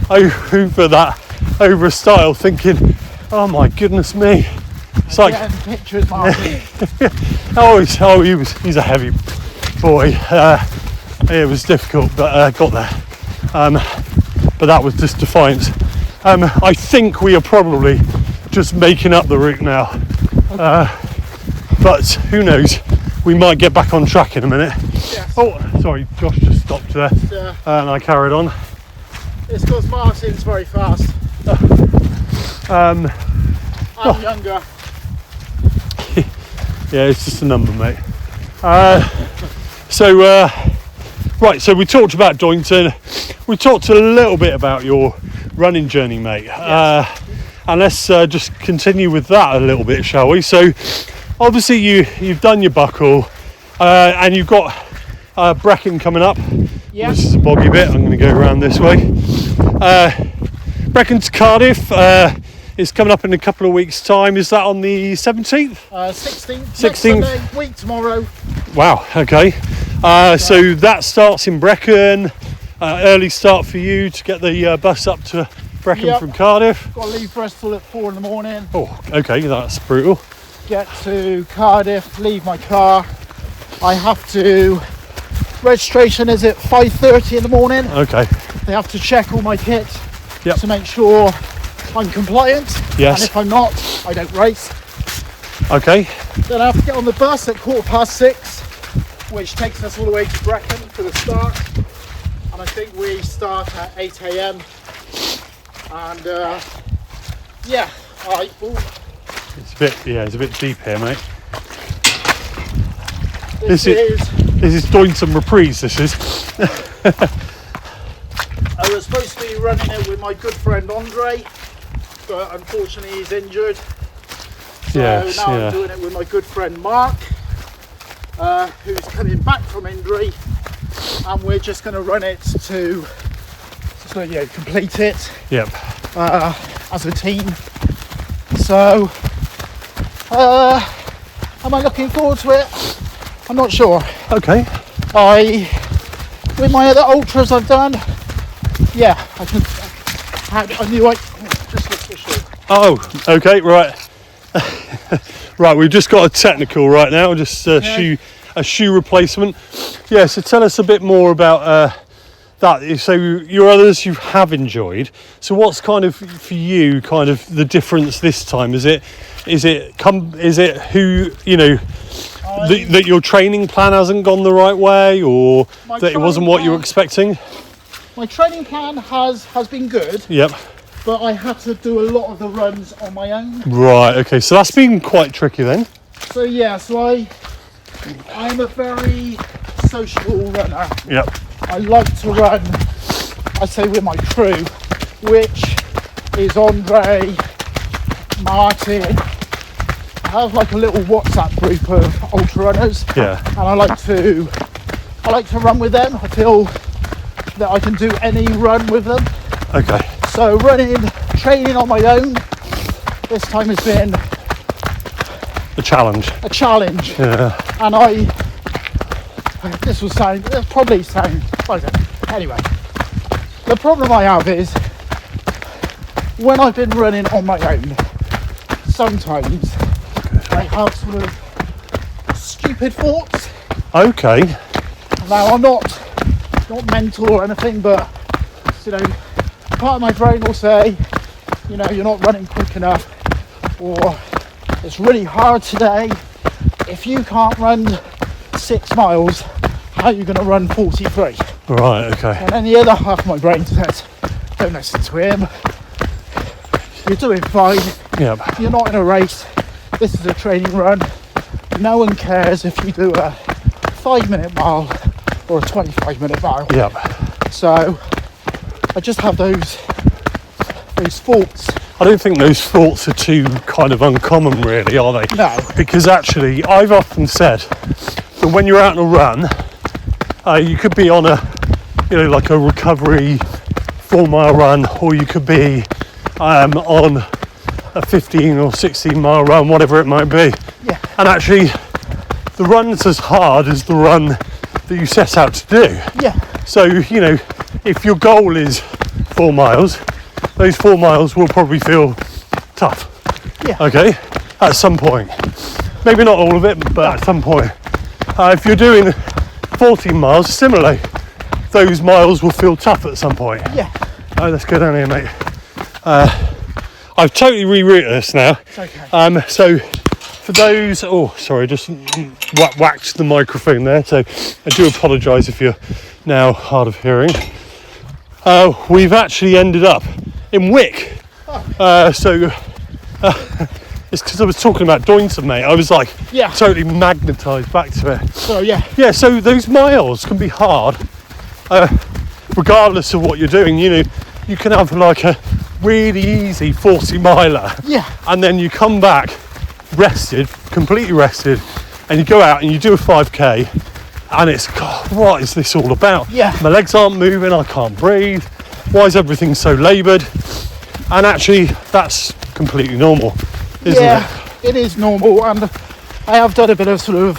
over a stile, thinking, oh my goodness me. It's like pictures, Martin. he's a heavy boy. It was difficult, but got there. But that was just defiance. I think we are probably just making up the route now. But who knows? We might get back on track in a minute. Yes. Oh, sorry, Josh just stopped there, and I carried on. It's because Martin's very fast. I'm younger. Yeah, it's just a number, mate. So we talked about Doynton. We talked a little bit about your running journey, mate. Yes. And let's just continue with that a little bit, shall we? So, obviously you've done your buckle, and you've got Brecon coming up. Yeah. This is a boggy bit. I'm going to go around this way. Brecon to Cardiff is coming up in a couple of weeks' time. Is that on the 17th? 16th. 16th. Next Sunday, week tomorrow. Wow. Okay. So that starts in Brecon. Early start for you to get the bus up to Brecon from Cardiff. Got to leave Bristol at 4 in the morning. Oh, okay. That's brutal. Get to Cardiff, leave my car. I have to. Registration is at 5:30 in the morning. Okay. They have to check all my kit Yep. to make sure I'm compliant. Yes. And if I'm not, I don't race. Okay. Then I have to get on the bus at 6:15, which takes us all the way to Brecon for the start. And I think we start at 8 a.m. And It's a bit deep here, mate. This is Doynton Reprise. This is. I was supposed to be running it with my good friend Andre, but unfortunately he's injured. So now I'm doing it with my good friend Mark, who's coming back from injury, and we're just going to run it to complete it. Yep. As a team. So, am I looking forward to it? I'm not sure. Okay. With my other ultras I've done, I knew I just looked for shit. Oh, okay, right. Right, we've just got a technical right now, just a shoe replacement. Yeah, so tell us a bit more about that. So your others you have enjoyed. So what's kind of for you kind of the difference this time? Is it who you know that your training plan hasn't gone the right way, or that it wasn't what you were expecting? My training plan has been good. Yep. But I had to do a lot of the runs on my own. Right, okay, so that's been quite tricky then. So yeah, I'm a very social runner. Yep. I like to run, I say, with my crew, which is Andre, Martin. I have like a little WhatsApp group of ultra runners. Yeah. And I like to run with them. I feel that I can do any run with them. Okay. So training on my own, this time has been a challenge. Yeah. And anyway, the problem I have is when I've been running on my own, sometimes I have sort of stupid thoughts. Okay. Now I'm not mental or anything, but you know, part of my brain will say, you know, you're not running quick enough, or it's really hard today. If you can't run 6 miles, how are you going to run 43? Right, okay. And then the other half of my brain says, don't listen to him. You're doing fine. Yep. You're not in a race. This is a training run. No one cares if you do a 5-minute mile or a 25-minute mile. Yep. So I just have those thoughts. I don't think those thoughts are too kind of uncommon, really, are they? No. Because actually, I've often said that when you're out on a run, you could be on like a recovery 4-mile run, or you could be on a 15 or 16 mile run, whatever it might be. Yeah. And actually, the run's as hard as the run that you set out to do. Yeah. So, you know, if your goal is 4 miles, those 4 miles will probably feel tough. Yeah. Okay, at some point. Maybe not all of it, but at some point. If you're doing 14 miles, similarly, those miles will feel tough at some point. Yeah. Oh, let's go down here, mate. I've totally rerouted this now. It's okay. So for those, sorry, just whacked the microphone there. So I do apologise if you're now hard of hearing. We've actually ended up in Wick. It's because I was talking about Doynton, mate. I was like, totally magnetised back to it. So yeah. Yeah, so those miles can be hard, regardless of what you're doing. You know, you can have like a really easy 40 miler. Yeah. And then you come back rested, completely rested, and you go out and you do a 5k, and it's, God, what is this all about? Yeah. My legs aren't moving, I can't breathe. Why is everything so laboured? And actually, that's completely normal, isn't it? It is normal, and I have done a bit of sort of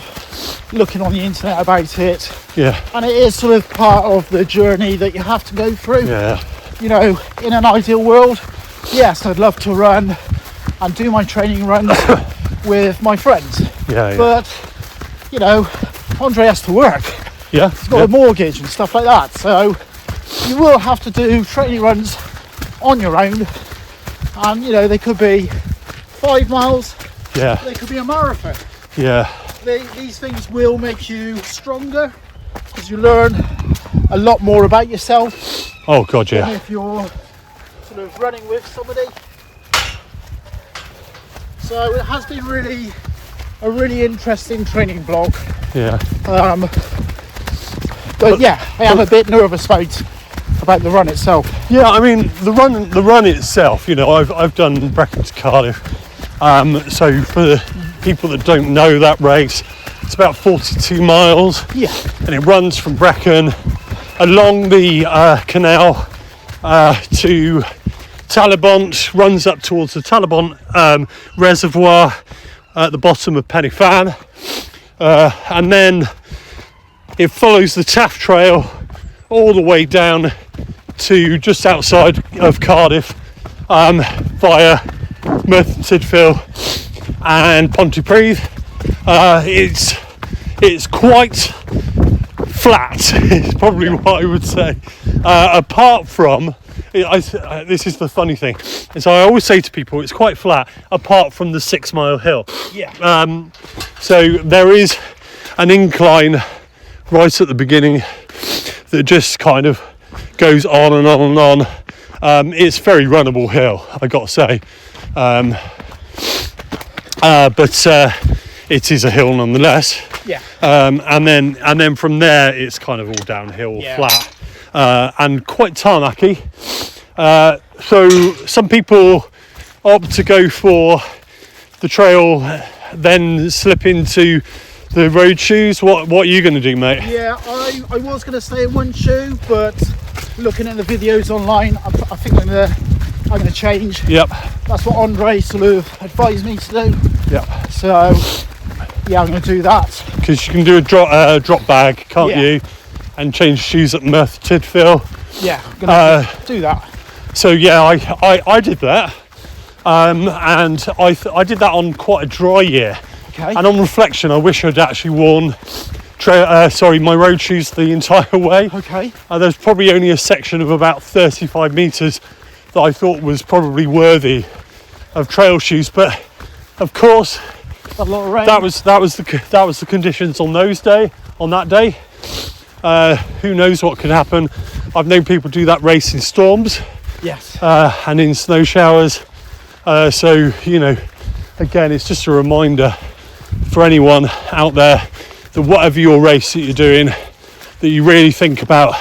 looking on the internet about it. Yeah. And it is sort of part of the journey that you have to go through. Yeah. You know, in an ideal world, yes, I'd love to run and do my training runs with my friends. Yeah. But, you know, Andre has to work. Yeah. He's got a mortgage and stuff like that. So you will have to do training runs on your own. And, you know, they could be 5 miles. Yeah. They could be a marathon. Yeah. These things will make you stronger because you learn a lot more about yourself. Oh, God, yeah. If you're sort of running with somebody. So it has been a really interesting training block. Yeah. But yeah, I am a bit nervous about the run itself. Yeah, I mean the run itself. You know, I've done Brecon to Cardiff. So for the people that don't know that race, it's about 42 miles. Yeah. And it runs from Brecon along the canal to Talabont, runs up towards the Talabont reservoir at the bottom of Pen y Fan, and then it follows the Taff Trail all the way down to just outside of Cardiff via Merthyr Tydfil, and Pontypridd. It's quite flat, is probably what I would say. Apart from, this is the funny thing, is I always say to people it's quite flat apart from the 6 Mile Hill. Yeah. So there is an incline right at the beginning that just kind of goes on and on and on. It's very runnable hill, I got to say. But it is a hill nonetheless. Yeah. And then from there it's kind of all downhill, flat, and quite tarmacy. So some people opt to go for the trail, then slip into the road shoes. What are you going to do, mate? Yeah, I was going to stay in one shoe, but looking at the videos online, I think I'm going to change. Yep. That's what Andre sort of advised me to do. Yep. So yeah, I'm going to do that. Because you can do a drop bag, can't you? And change shoes at Merthyr Tydfil. Yeah, I'm going to do that. So yeah, I did that, and I did that on quite a dry year. Okay. And on reflection, I wish I'd actually worn my road shoes the entire way. Okay. There's probably only a section of about 35 metres that I thought was probably worthy of trail shoes, but of course, a lot of rain. that was the conditions on that day. Who knows what could happen? I've known people do that race in storms. Yes. And in snow showers. So again, it's just a reminder for anyone out there that whatever your race that you're doing, that you really think about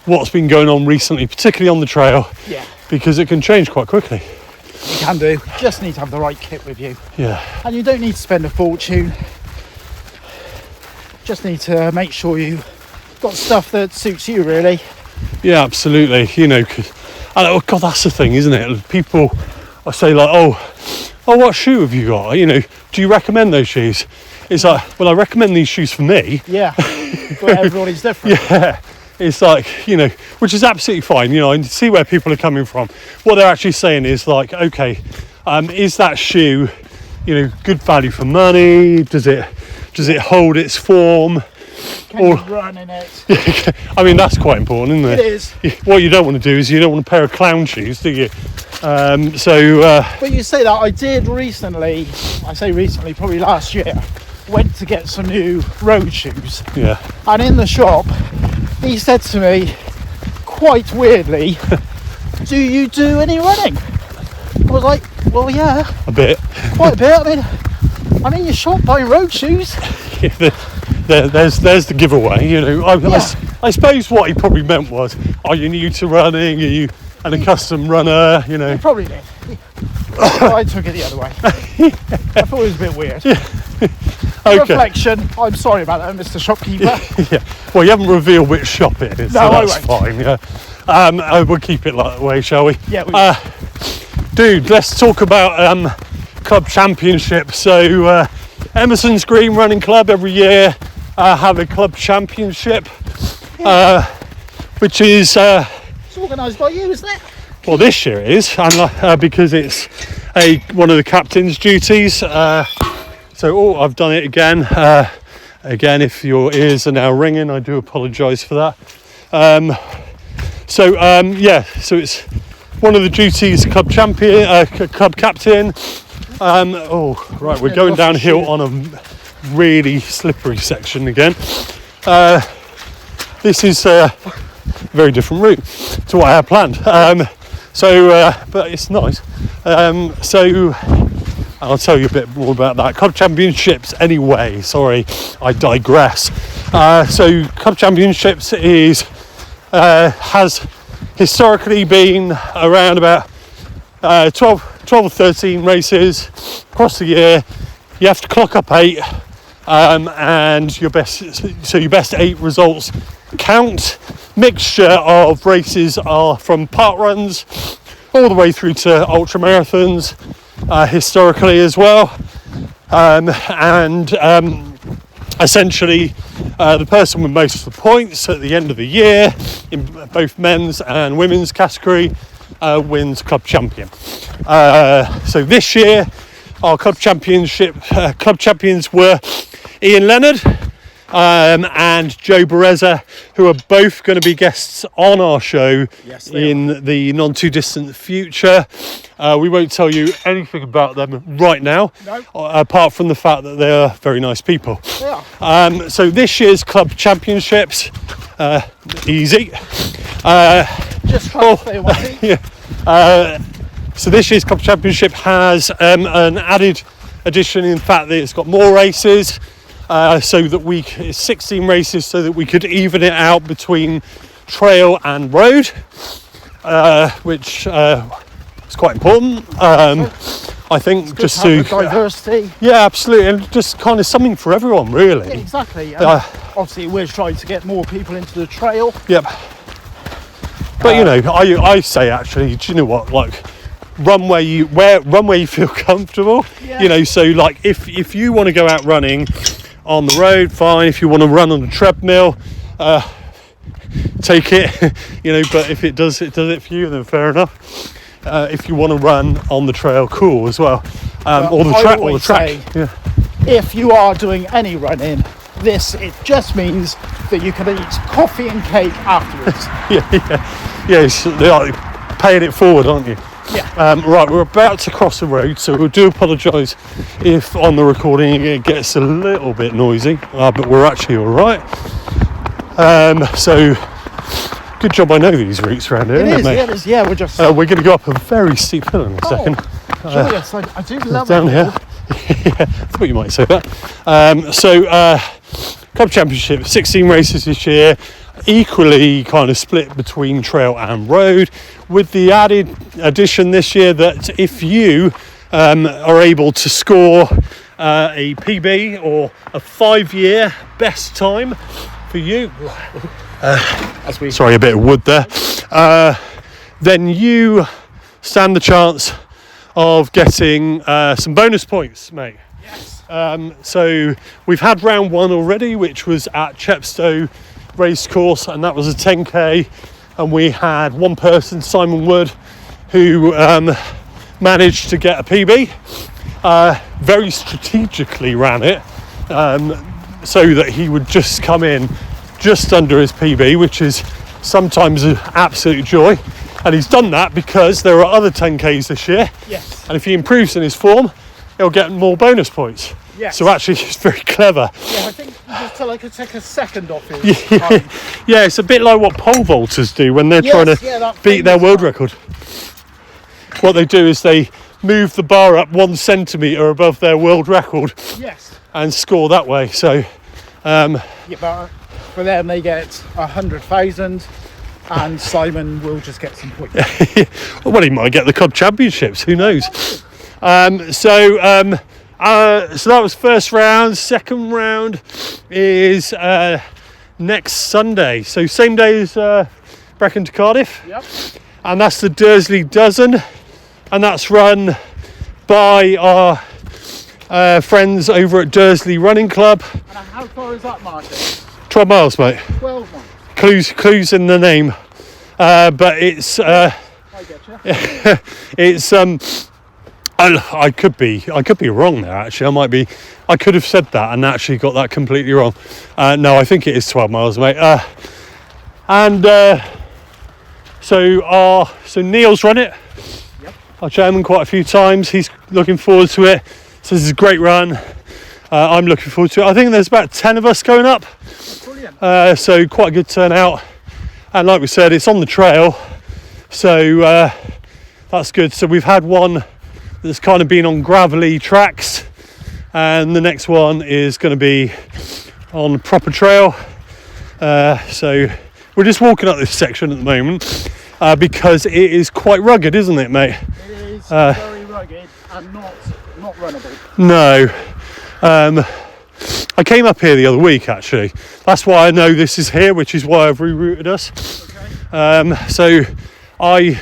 what's been going on recently, particularly on the trail. Yeah. Because it can change quite quickly. You can do. Just need to have the right kit with you. Yeah. And you don't need to spend a fortune. Just need to make sure you've got stuff that suits you, really. Yeah, absolutely. Oh God, that's the thing, isn't it? People, I say like, oh, what shoe have you got? Do you recommend those shoes? It's like, well, I recommend these shoes for me. Yeah, but everybody's different. Yeah, it's like, which is absolutely fine. I can see where people are coming from. What they're actually saying is like, okay, is that shoe, good value for money? Does it hold its form? Can you run in it? I mean, that's quite important, isn't it? It is. What you don't want to do is you don't want a pair of clown shoes, do you? But you say that, I did recently, probably last year, went to get some new road shoes. Yeah. And in the shop, he said to me, quite weirdly, do you do any running? I was like, well, yeah. A bit. Quite a bit. I mean, I'm in your shop buying road shoes. There's the giveaway, I suppose what he probably meant was, are you new to running? Are you an accustomed runner? He probably did. I took it the other way. I thought it was a bit weird. Okay. Reflection. I'm sorry about that, Mr. Shopkeeper. Yeah. Well, you haven't revealed which shop it is, no, so that's fine. Yeah. We'll keep it that way, shall we? Yeah. We will. Dude, let's talk about club championships. So Emerson's Green Running Club every year have a club championship, which is it's organised by you, isn't it? Well, this year it is, and because it's one of the captain's duties. I've done it again. Again, if your ears are now ringing, I do apologise for that. So it's one of the duties, club captain. We're going downhill on a really slippery section again. This is a very different route to what I had planned. But it's nice. I'll tell you a bit more about that. Club Championships anyway, sorry, I digress. Club Championships has historically been around about 12 or 13 races across the year. You have to clock up 8, and your best 8 results count. Mixture of races are from park runs all the way through to ultra marathons, historically as well, essentially the person with most of the points at the end of the year in both men's and women's category wins club champion. So this year our club champions were Ian Leonard and Joe Bereza, who are both going to be guests on our show in the non too distant future. We won't tell you anything about them right now, apart from the fact that they are very nice people. Yeah. So this year's club championships, easy. Just try to stay on my feet. So this year's club championship has an added addition in fact that it's got more races. So that it's 16 races, so that we could even it out between trail and road, which is quite important. I think just to diversity. Yeah, absolutely, and just kind of something for everyone, really. Yeah, exactly. Obviously, we're trying to get more people into the trail. Yep. But you know, I say actually, do you know what? Like, run where you feel comfortable. Yeah. You know, so like if you want to go out running on the road, fine. If you want to run on the treadmill, take it. You know, but if it does it for you, then fair enough. If you want to run on the trail, cool as well. Or the track. Yeah. If you are doing any running, it just means that you can eat coffee and cake afterwards. Yeah. So they're like paying it forward, aren't you? Yeah. Right, we're about to cross the road, so we do apologise if on the recording it gets a little bit noisy, but we're actually all right. So good job I know these routes around here, isn't it, mate? It is. Yeah, we're just. We're going to go up a very steep hill in a second. Joyous, I do love down it. here. Yeah, I thought you might say that. Club Championship, 16 races this year, equally kind of split between trail and road, with the added addition this year that if you are able to score a PB or a 5-year best time for you, sorry, a bit of wood there, then you stand the chance of getting some bonus points, mate. Yes. So we've had round 1 already, which was at Chepstow Racecourse, and that was a 10k, and we had one person, Simon Wood, who managed to get a PB. Very strategically ran it so that he would just come in just under his PB, which is sometimes an absolute joy. And he's done that because there are other 10Ks this year. Yes. And if he improves in his form, he'll get more bonus points. Yes. So actually, it's very clever. Yeah, I think just till I could take a second off his time. Yeah, it's a bit like what pole vaulters do when they're trying to beat their world record. What they do is they move the bar up 1 centimetre above their world record. Yes. And score that way. So, but for them, they get 100,000. And Simon will just get some points. Well, he might get the club championships. Who knows? So that was first round. Second round is next Sunday. So same day as Brecon to Cardiff. Yep. And that's the Dursley Dozen, and that's run by our friends over at Dursley Running Club. And how far is that, Martin? 12 miles, mate. 12 miles. Clues in the name, but it's I getcha. it's I could be wrong there. Actually, I could have said that and actually got that completely wrong. No, I think it is 12 miles, mate. So Neil's run it. Yep. Our chairman quite a few times. He's looking forward to it. So this is a great run. I'm looking forward to it. I think there's about 10 of us going up. Brilliant. So quite a good turnout, and like we said, it's on the trail, so that's good. So we've had one that's kind of been on gravelly tracks, and the next one is going to be on proper trail. So we're just walking up this section at the moment because it is quite rugged, isn't it, mate? It is very rugged and not runnable. No. I came up here the other week, actually. That's why I know this is here, which is why I've rerouted us. Okay. So I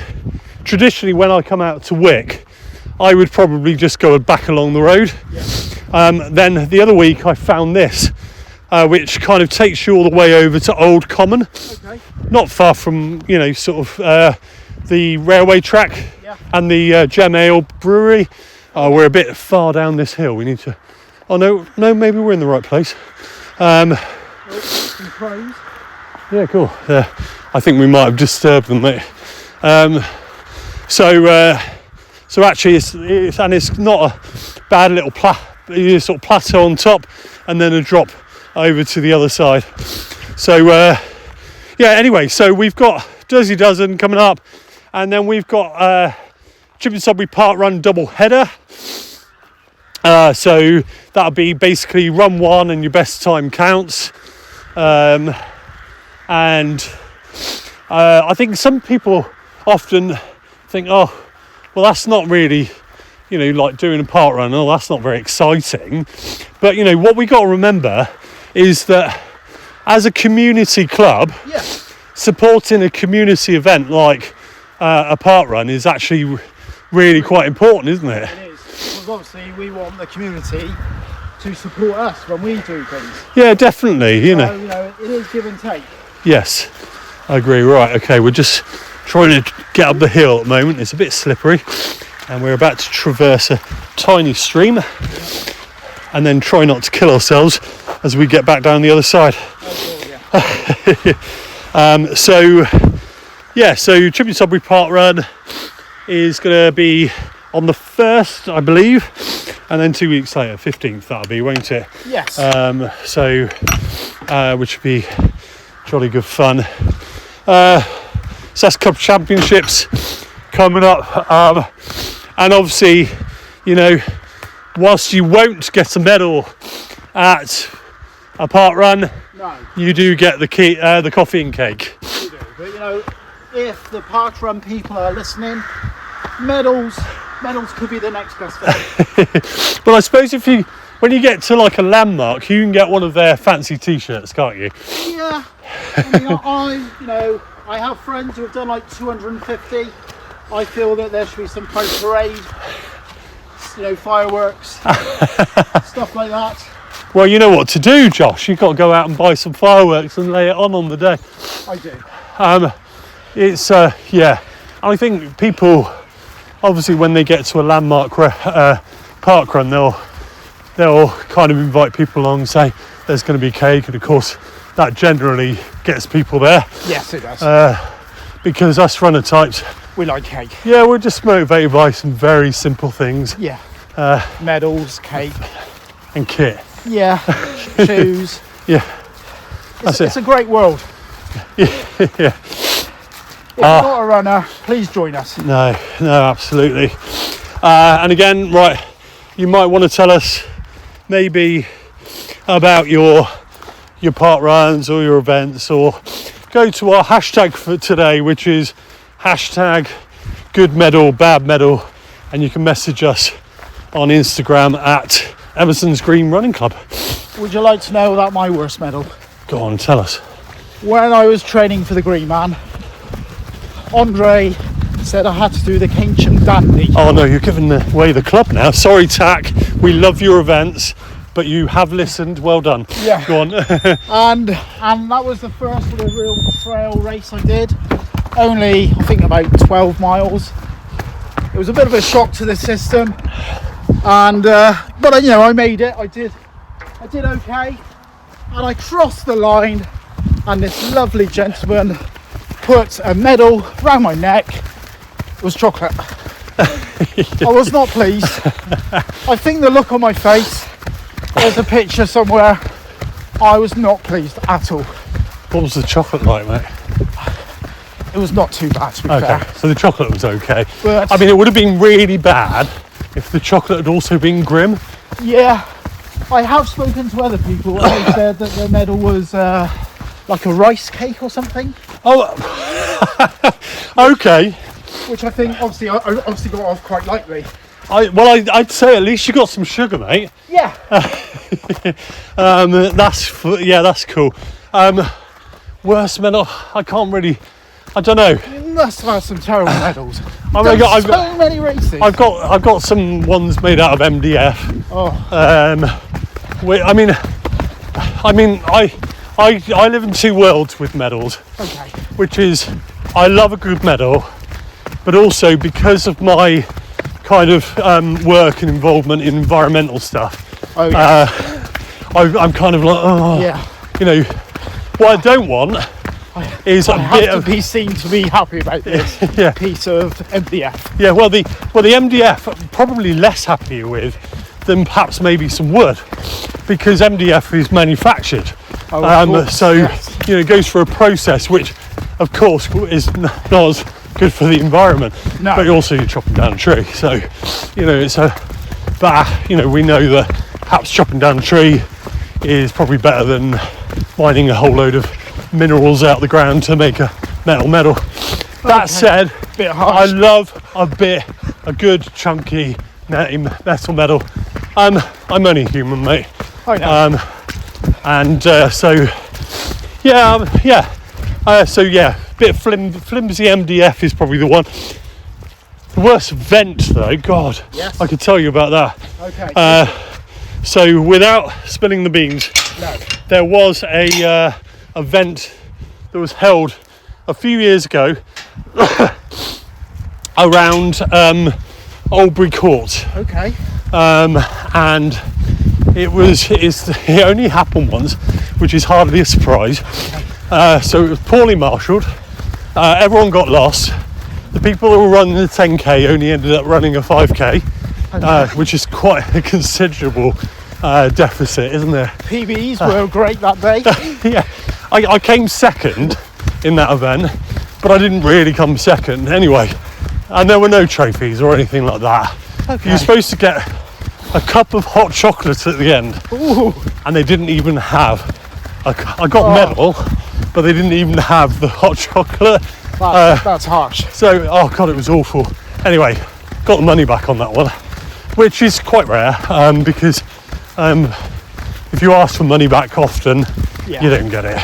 traditionally, when I come out to Wick, I would probably just go back along the road. Yeah. Then the other week I found this, which kind of takes you all the way over to Old Common. Okay. Not far from, sort of the railway track. Yeah. And the Gem Ale Brewery. Oh, we're a bit far down this hill. We need to. Oh no, maybe we're in the right place. Some crows. Yeah, cool. I think we might have disturbed them, mate. So actually, it's not a bad little sort of plateau on top, and then a drop over to the other side. So anyway, so we've got Jersey Dozen coming up, and then we've got Chipping Sudbury Park Run double header. So that'll be basically run one and your best time counts. And I think some people often think, oh, well, that's not really, like doing a park run. Oh, that's not very exciting. But, what we got to remember is that as a community club, supporting a community event like a park run is actually really quite important, isn't it? It is. Because obviously we want the community to support us when we do things. Yeah, definitely. So, it is give and take. Yes, I agree. Right, okay, we're just trying to get up the hill at the moment. It's a bit slippery, and we're about to traverse a tiny stream and then try not to kill ourselves as we get back down the other side. So Chipping Sudbury Park Run is going to be on the 1st, I believe, and then 2 weeks later, 15th, that'll be, won't it? Yes. Which would be jolly good fun. SAS Cup Championships coming up, and obviously, whilst you won't get a medal at a park run, you do get the coffee and cake. You do, but if the park run people are listening, medals could be the next best thing. Well, I suppose when you get to like a landmark, you can get one of their fancy t-shirts, can't you? Yeah. I have friends who have done like 250. I feel that there should be some kind of parade, fireworks, stuff like that. Well, you know what to do, Josh. You've got to go out and buy some fireworks and lay it on the day. I do. It's I think people, obviously, when they get to a landmark park run, they'll kind of invite people along and say there's going to be cake, and of course that generally gets people there. Yes, it does. Because us runner types, we like cake. Yeah, we're just motivated by some very simple things. Yeah. Medals, cake, and kit. Yeah. Shoes. Yeah. It's a great world. Yeah. If you're not a runner, please join us. No, absolutely. And again, right, you might want to tell us maybe about your park runs or your events, or go to our hashtag for today, which is hashtag good medal, bad medal, and you can message us on Instagram at Emerson's Green Running Club. Would you like to know about my worst medal? Go on, tell us. When I was training for the Green Man, Andre said I had to do the Keynsham Dandy. Oh no, you're giving away the club now. Sorry, Tack. We love your events, but you have listened. Well done. Yeah. Go on. and that was the first sort of real trail race I did. Only, I think, about 12 miles. It was a bit of a shock to the system, and but I made it. I did okay, and I crossed the line, and this lovely gentleman put a medal round my neck. It was chocolate. I was not pleased. I think the look on my face, there's a picture somewhere, I was not pleased at all. What was the chocolate like, mate? It was not too bad, to be fair. So the chocolate was okay. But I mean, it would have been really bad if the chocolate had also been grim. Yeah, I have spoken to other people, and they said that the medal was like a rice cake or something. Oh, okay. Which I think, obviously, I got off quite lightly. I'd say at least you got some sugar, mate. Yeah. That's cool. Worst medal, I don't know. You must have some terrible medals. I've got so many races. I've got some ones made out of MDF. Oh. I live in two worlds with medals. Okay. Which is, I love a good medal, but also because of my kind of work and involvement in environmental stuff, Oh, yeah. I'm kind of like, oh, Yeah. you know, what I don't want is I a have bit to of be seen to be happy about this yeah. piece of MDF. Yeah, well, the MDF I'm probably less happy with than perhaps maybe some wood, because MDF is manufactured. Oh, of course, So yes. you know, it goes through a process which, of course, is not as good for the environment. No. But also you're chopping down a tree, so you know it's a. But you know, we know that perhaps chopping down a tree is probably better than mining a whole load of minerals out the ground to make a metal. That said, Bit I harsh. love a good chunky metal. I'm only human, mate. I know. Bit of flimsy MDF is probably the one. The worst vent though, God, Yes. I could tell you about that. Okay. So without spilling the beans, No. there was a event that was held a few years ago around Albury Court, Okay. and it only happened once, which is hardly a surprise. So it was poorly marshalled. Everyone got lost. The people who were running the 10k only ended up running a 5k, which is quite a considerable deficit, isn't there? PBs were great that day. Yeah, I came second in that event, but I didn't really come second anyway. And there were no trophies or anything like that. Okay. You're supposed to get a cup of hot chocolate at the end, Ooh. and they didn't even have I got a medal, but they didn't even have the hot chocolate. That's harsh. So, oh God, it was awful. Anyway, got the money back on that one, which is quite rare, because if you ask for money back often, Yeah. you don't get it.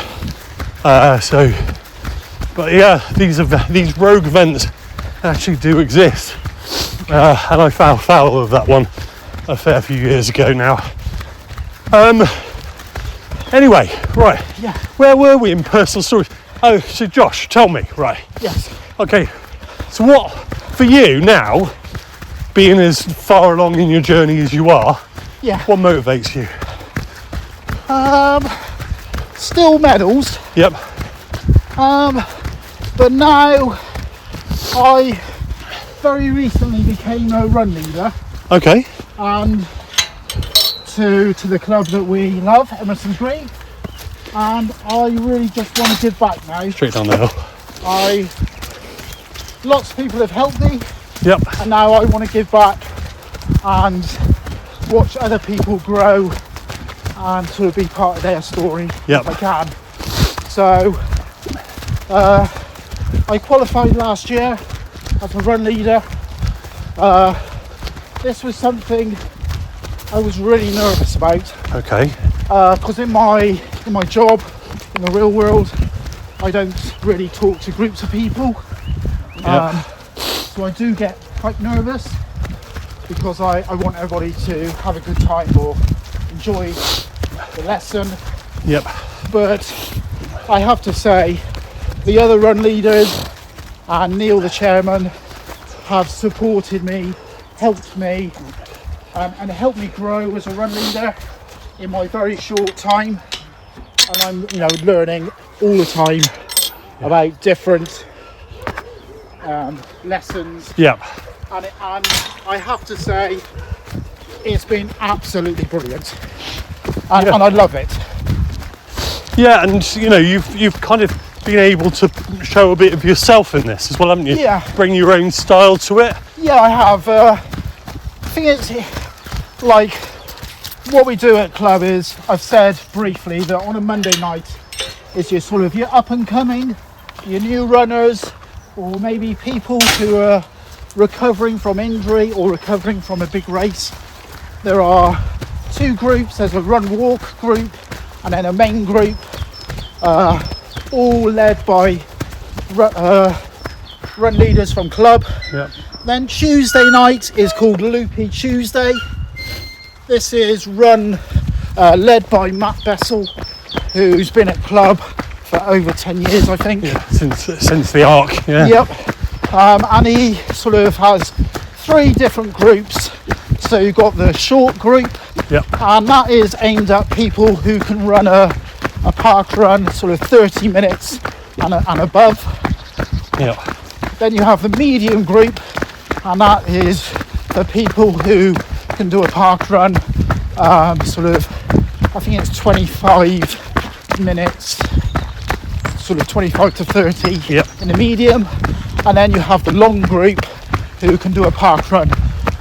But yeah, these rogue events actually do exist, and I fell foul of that one a fair few years ago now. Anyway, right, Yeah. where were we in personal stories? Oh, so Josh, tell me, right, Yes. okay, so what, for you now, being as far along in your journey as you are, Yeah. what motivates you? Still medals. Yep, But now I very recently became a run leader, okay, and to the club that we love, Emerson's Green, and I really just want to give back now. straight down the hill. Lots of people have helped me, Yep, and now I want to give back and watch other people grow and to be part of their story Yep. if I can. So I qualified last year as a run leader. This was something I was really nervous about, okay, because in my job in the real world I don't really talk to groups of people. Yep. So I do get quite nervous because I want everybody to have a good time or enjoy the lesson. yep, But I have to say, the other run leaders and Neil, the chairman, have supported me, helped me, and helped me grow as a run leader in my very short time. And I'm, learning all the time about different lessons. yep. And I have to say, it's been absolutely brilliant, and I love it. Yeah, and you've kind of been able to show a bit of yourself in this as well, haven't you? Yeah. Bring your own style to it. Yeah, I have. The thing is, like, what we do at club is, I've said briefly that on a Monday night is your up and coming, your new runners, or maybe people who are recovering from injury or recovering from a big race. There are two groups. There's a run walk group and then a main group, all led by run leaders from club. Yep. Then Tuesday night is called Loopy Tuesday. This is run led by Matt Bessel, who's been at club for over 10 years, I think. Yeah, since the arc. Yeah. Yep. And he sort of has 3 different groups. So you've got the short group, and that is aimed at people who can run a park run, sort of 30 minutes and above. Then you have the medium group, and that is for people who can do a park run, sort of, I think it's 25 minutes, sort of 25 to 30 in the medium. And then you have the long group who can do a park run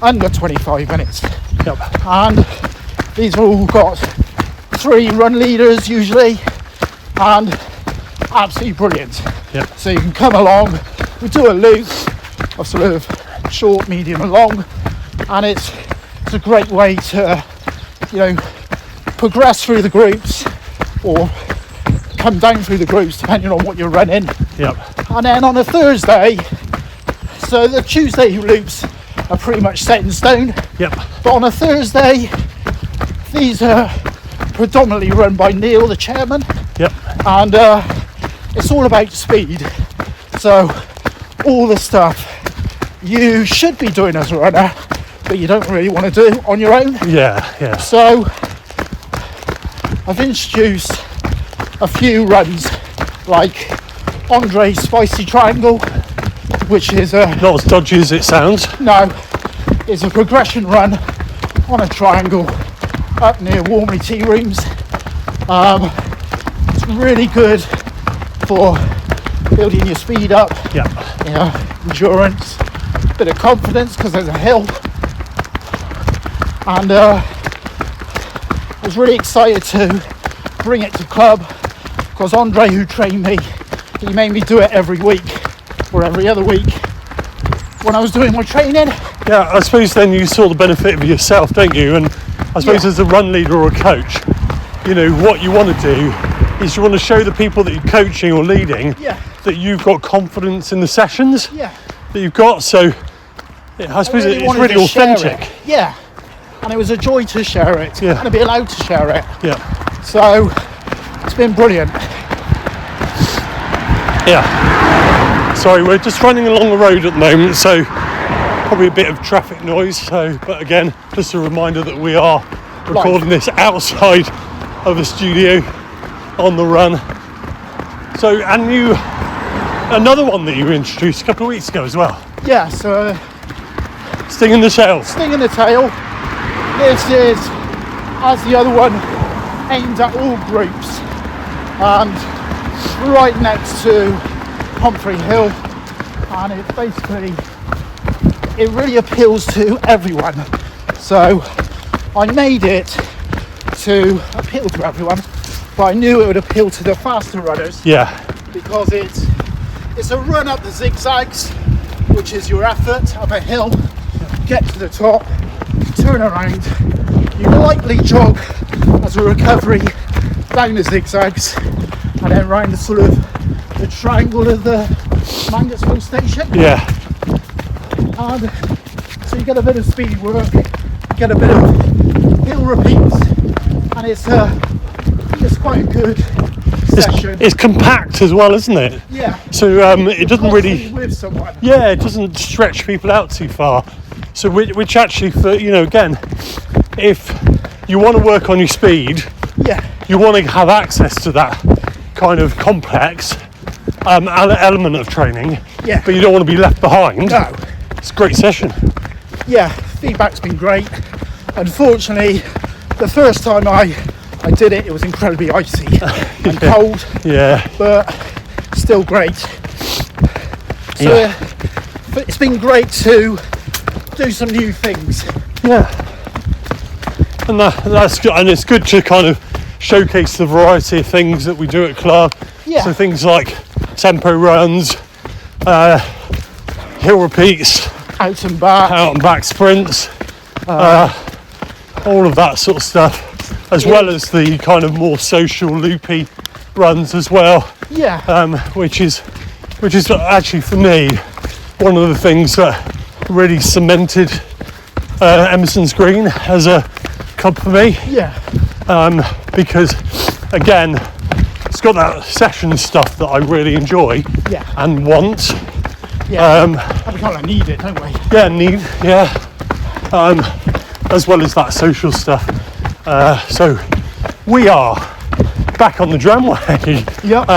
under 25 minutes. And these have all got 3 run leaders usually, and absolutely brilliant. So you can come along, we do a loop of sort of short, medium and long, and it's a great way to, you know, progress through the groups or come down through the groups depending on what you're running. And then on a Thursday, so the Tuesday loops are pretty much set in stone. But on a Thursday, these are predominantly run by Neil, the chairman. And it's all about speed. So all the stuff you should be doing as a runner, but you don't really want to do on your own. So I've introduced a few runs like Andre's Spicy Triangle, which is not as dodgy as it sounds. No, it's a progression run on a triangle up near Warmley Tea Rooms. It's really good for building your speed up, endurance, bit of confidence because there's a hill. And I was really excited to bring it to club because Andre, who trained me, he made me do it every week or every other week when I was doing my training. I suppose then you saw the benefit of yourself, don't you? And I suppose as a run leader or a coach, you know, what you want to do is you want to show the people that you're coaching or leading that you've got confidence in the sessions that you've got. So I suppose it's really authentic. And it was a joy to share it and to be allowed to share it. So it's been brilliant. Sorry, we're just running along the road at the moment, so probably a bit of traffic noise. So, but again, just a reminder that we are recording this outside of the studio on the run. So, and another one that you introduced a couple of weeks ago as well. So Sting in the Tail. Sting in the Tail. This is, as the other one, aimed at all groups, and right next to Humphrey Hill, and it really appeals to everyone. So I made it to appeal to everyone, but I knew it would appeal to the faster runners. Because it's a run up the zigzags, which is your effort up a hill, get to the top, turn around, you lightly jog as a recovery down the zigzags, and then round the sort of the triangle of the Mangotsville station. And so you get a bit of speed work, get a bit of hill repeats, and it's quite a good session. It's compact as well, isn't it? So it doesn't really with someone. It doesn't stretch people out too far. So which actually, for, you know, again, if you want to work on your speed, you want to have access to that kind of complex element of training, but you don't want to be left behind. It's a great session. Feedback's been great. Unfortunately, the first time I did it, it was incredibly icy and cold, but still great. So it's been great to do some new things. And that's good, and it's good to kind of showcase the variety of things that we do at club. So things like tempo runs, hill repeats, out and back sprints, all of that sort of stuff, as well as the kind of more social loopy runs as well. Which is actually for me one of the things that really cemented Emerson's Green as a club for me. Because again, it's got that session stuff that I really enjoy and want, Yeah, and we kind of need it, don't we? Yeah, as well as that social stuff. So we are back on the Dramway. Yep.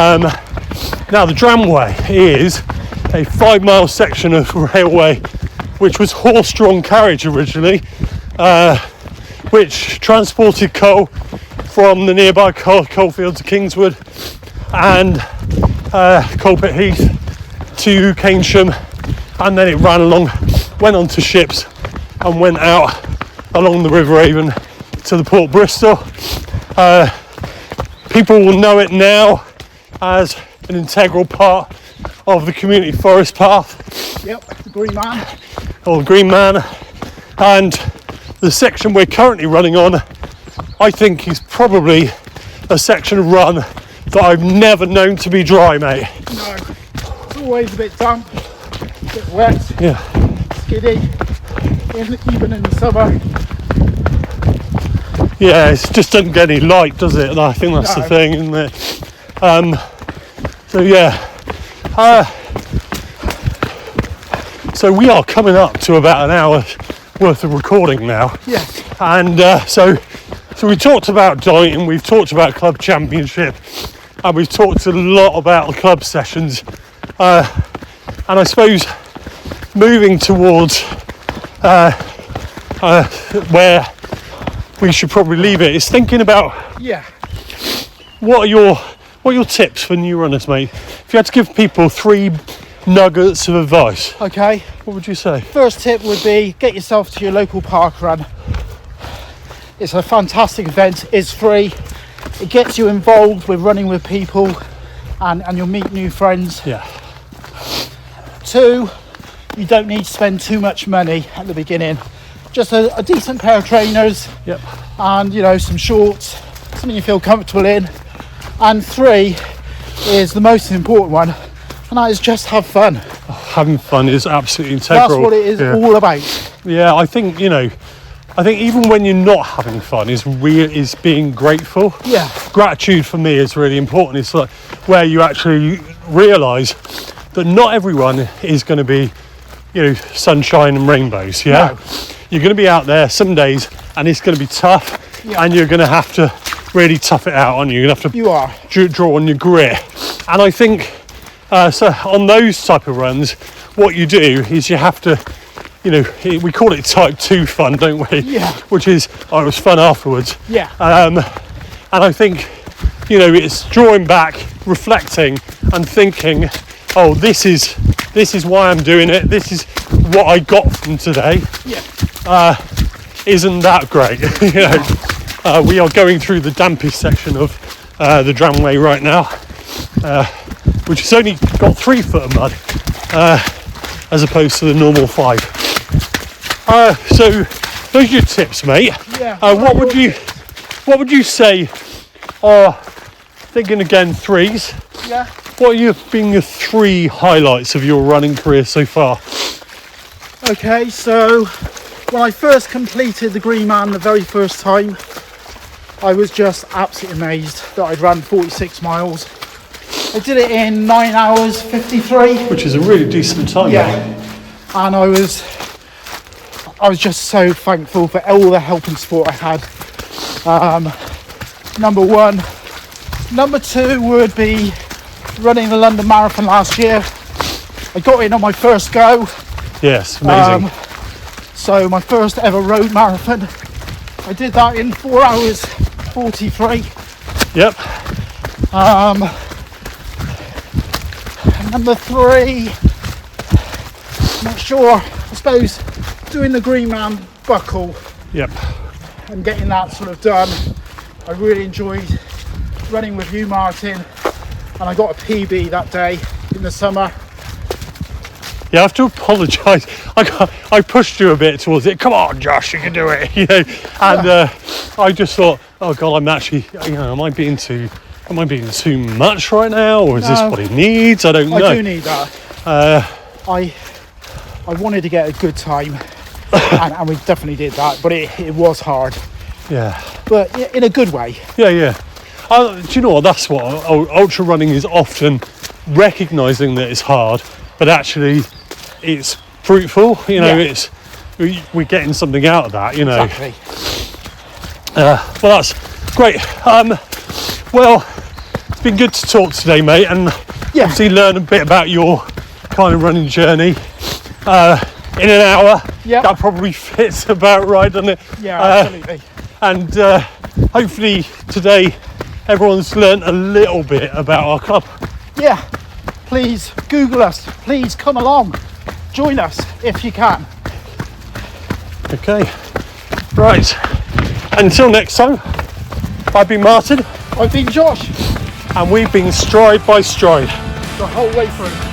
Now the Dramway is a 5-mile section of railway which was horse-drawn carriage originally, which transported coal from the nearby coalfields of Kingswood and Coalpit Heath to Keynsham, and then it ran along, went onto ships and went out along the River Avon to the Port Bristol. People will know it now as an integral part of the community forest path. Yep, the Green Man. Or the Green Man. And the section we're currently running on, I think, is probably a section of run that I've never known to be dry, mate. No, it's always a bit damp, a bit wet, Yeah. skiddy, even in the summer. Yeah, it just doesn't get any light, does it? And I think that's the thing, isn't it? So yeah. So we are coming up to about an hour worth of recording now. Yes. And so we talked about Doynton, we've talked about club championship, and we've talked a lot about the club sessions. And I suppose moving towards where we should probably leave it is thinking about what are your tips for new runners, mate? If you had to give people 3 nuggets of advice, Okay. what would you say? First tip would be get yourself to your local park run. It's a fantastic event. It's free. It gets you involved with running with people, and you'll meet new friends. Yeah. 2, you don't need to spend too much money at the beginning. Just a decent pair of trainers. Yep. And some shorts, something you feel comfortable in. And 3 is the most important one, and that is just have fun. Having fun is absolutely integral. That's what it is all about. Yeah, I think even when you're not having fun is being grateful. Yeah. Gratitude for me is really important. It's like where you actually realise that not everyone is going to be, sunshine and rainbows. Yeah. No. You're going to be out there some days and it's going to be tough, and you're going to have to really tough it out, aren't you? You're going to have to draw on your grit. And I think so on those type of runs, what you do is you have to, we call it type 2 fun, don't we? Yeah. Which is, it was fun afterwards. Yeah. And I think, it's drawing back, reflecting and thinking, oh, this is why I'm doing it. This is what I got from today. Yeah. Isn't that great? We are going through the dampest section of the Dramway right now, which has only got 3 foot of mud, as opposed to the normal 5. So those are your tips, mate. Yeah. What would you say are, thinking again 3s? Yeah. What have been your 3 highlights of your running career so far? Okay, so when I first completed the Green Man the very first time, I was just absolutely amazed that I'd run 46 miles. I did it in 9 hours 53. Which is a really decent time. Yeah. And I was just so thankful for all the help and support I had. Number 1. Number 2 would be running the London Marathon last year. I got in on my first go. Yes, amazing. So my first ever road marathon. I did that in 4 hours 43. Yep. Number 3, not sure, I suppose doing the Green Man buckle. Yep. And getting that sort of done. I really enjoyed running with you, Martin, and I got a PB that day in the summer. Yeah, I have to apologise. I pushed you a bit towards it. Come on, Josh, you can do it. And I just thought, oh God, I'm actually, am I being too much right now, or is this what he needs? I don't know. I do need that. I wanted to get a good time, and we definitely did that. But it was hard. Yeah. But in a good way. Yeah. Do you know what? That's what ultra running is often, recognising that it's hard, but actually it's fruitful, you know, Yeah. it's we're getting something out of that, you know. Exactly. Well, that's great. Well, it's been good to talk today, mate, and Yeah. obviously learn a bit about your kind of running journey. In an hour, Yep. that probably fits about right, doesn't it? Yeah, absolutely. And hopefully today everyone's learnt a little bit about our club. Yeah. Please Google us. Please come along. Join us if you can. Okay, right. Until next time, I've been Martin, I've been Josh and we've been Stride by Stride. the whole way through.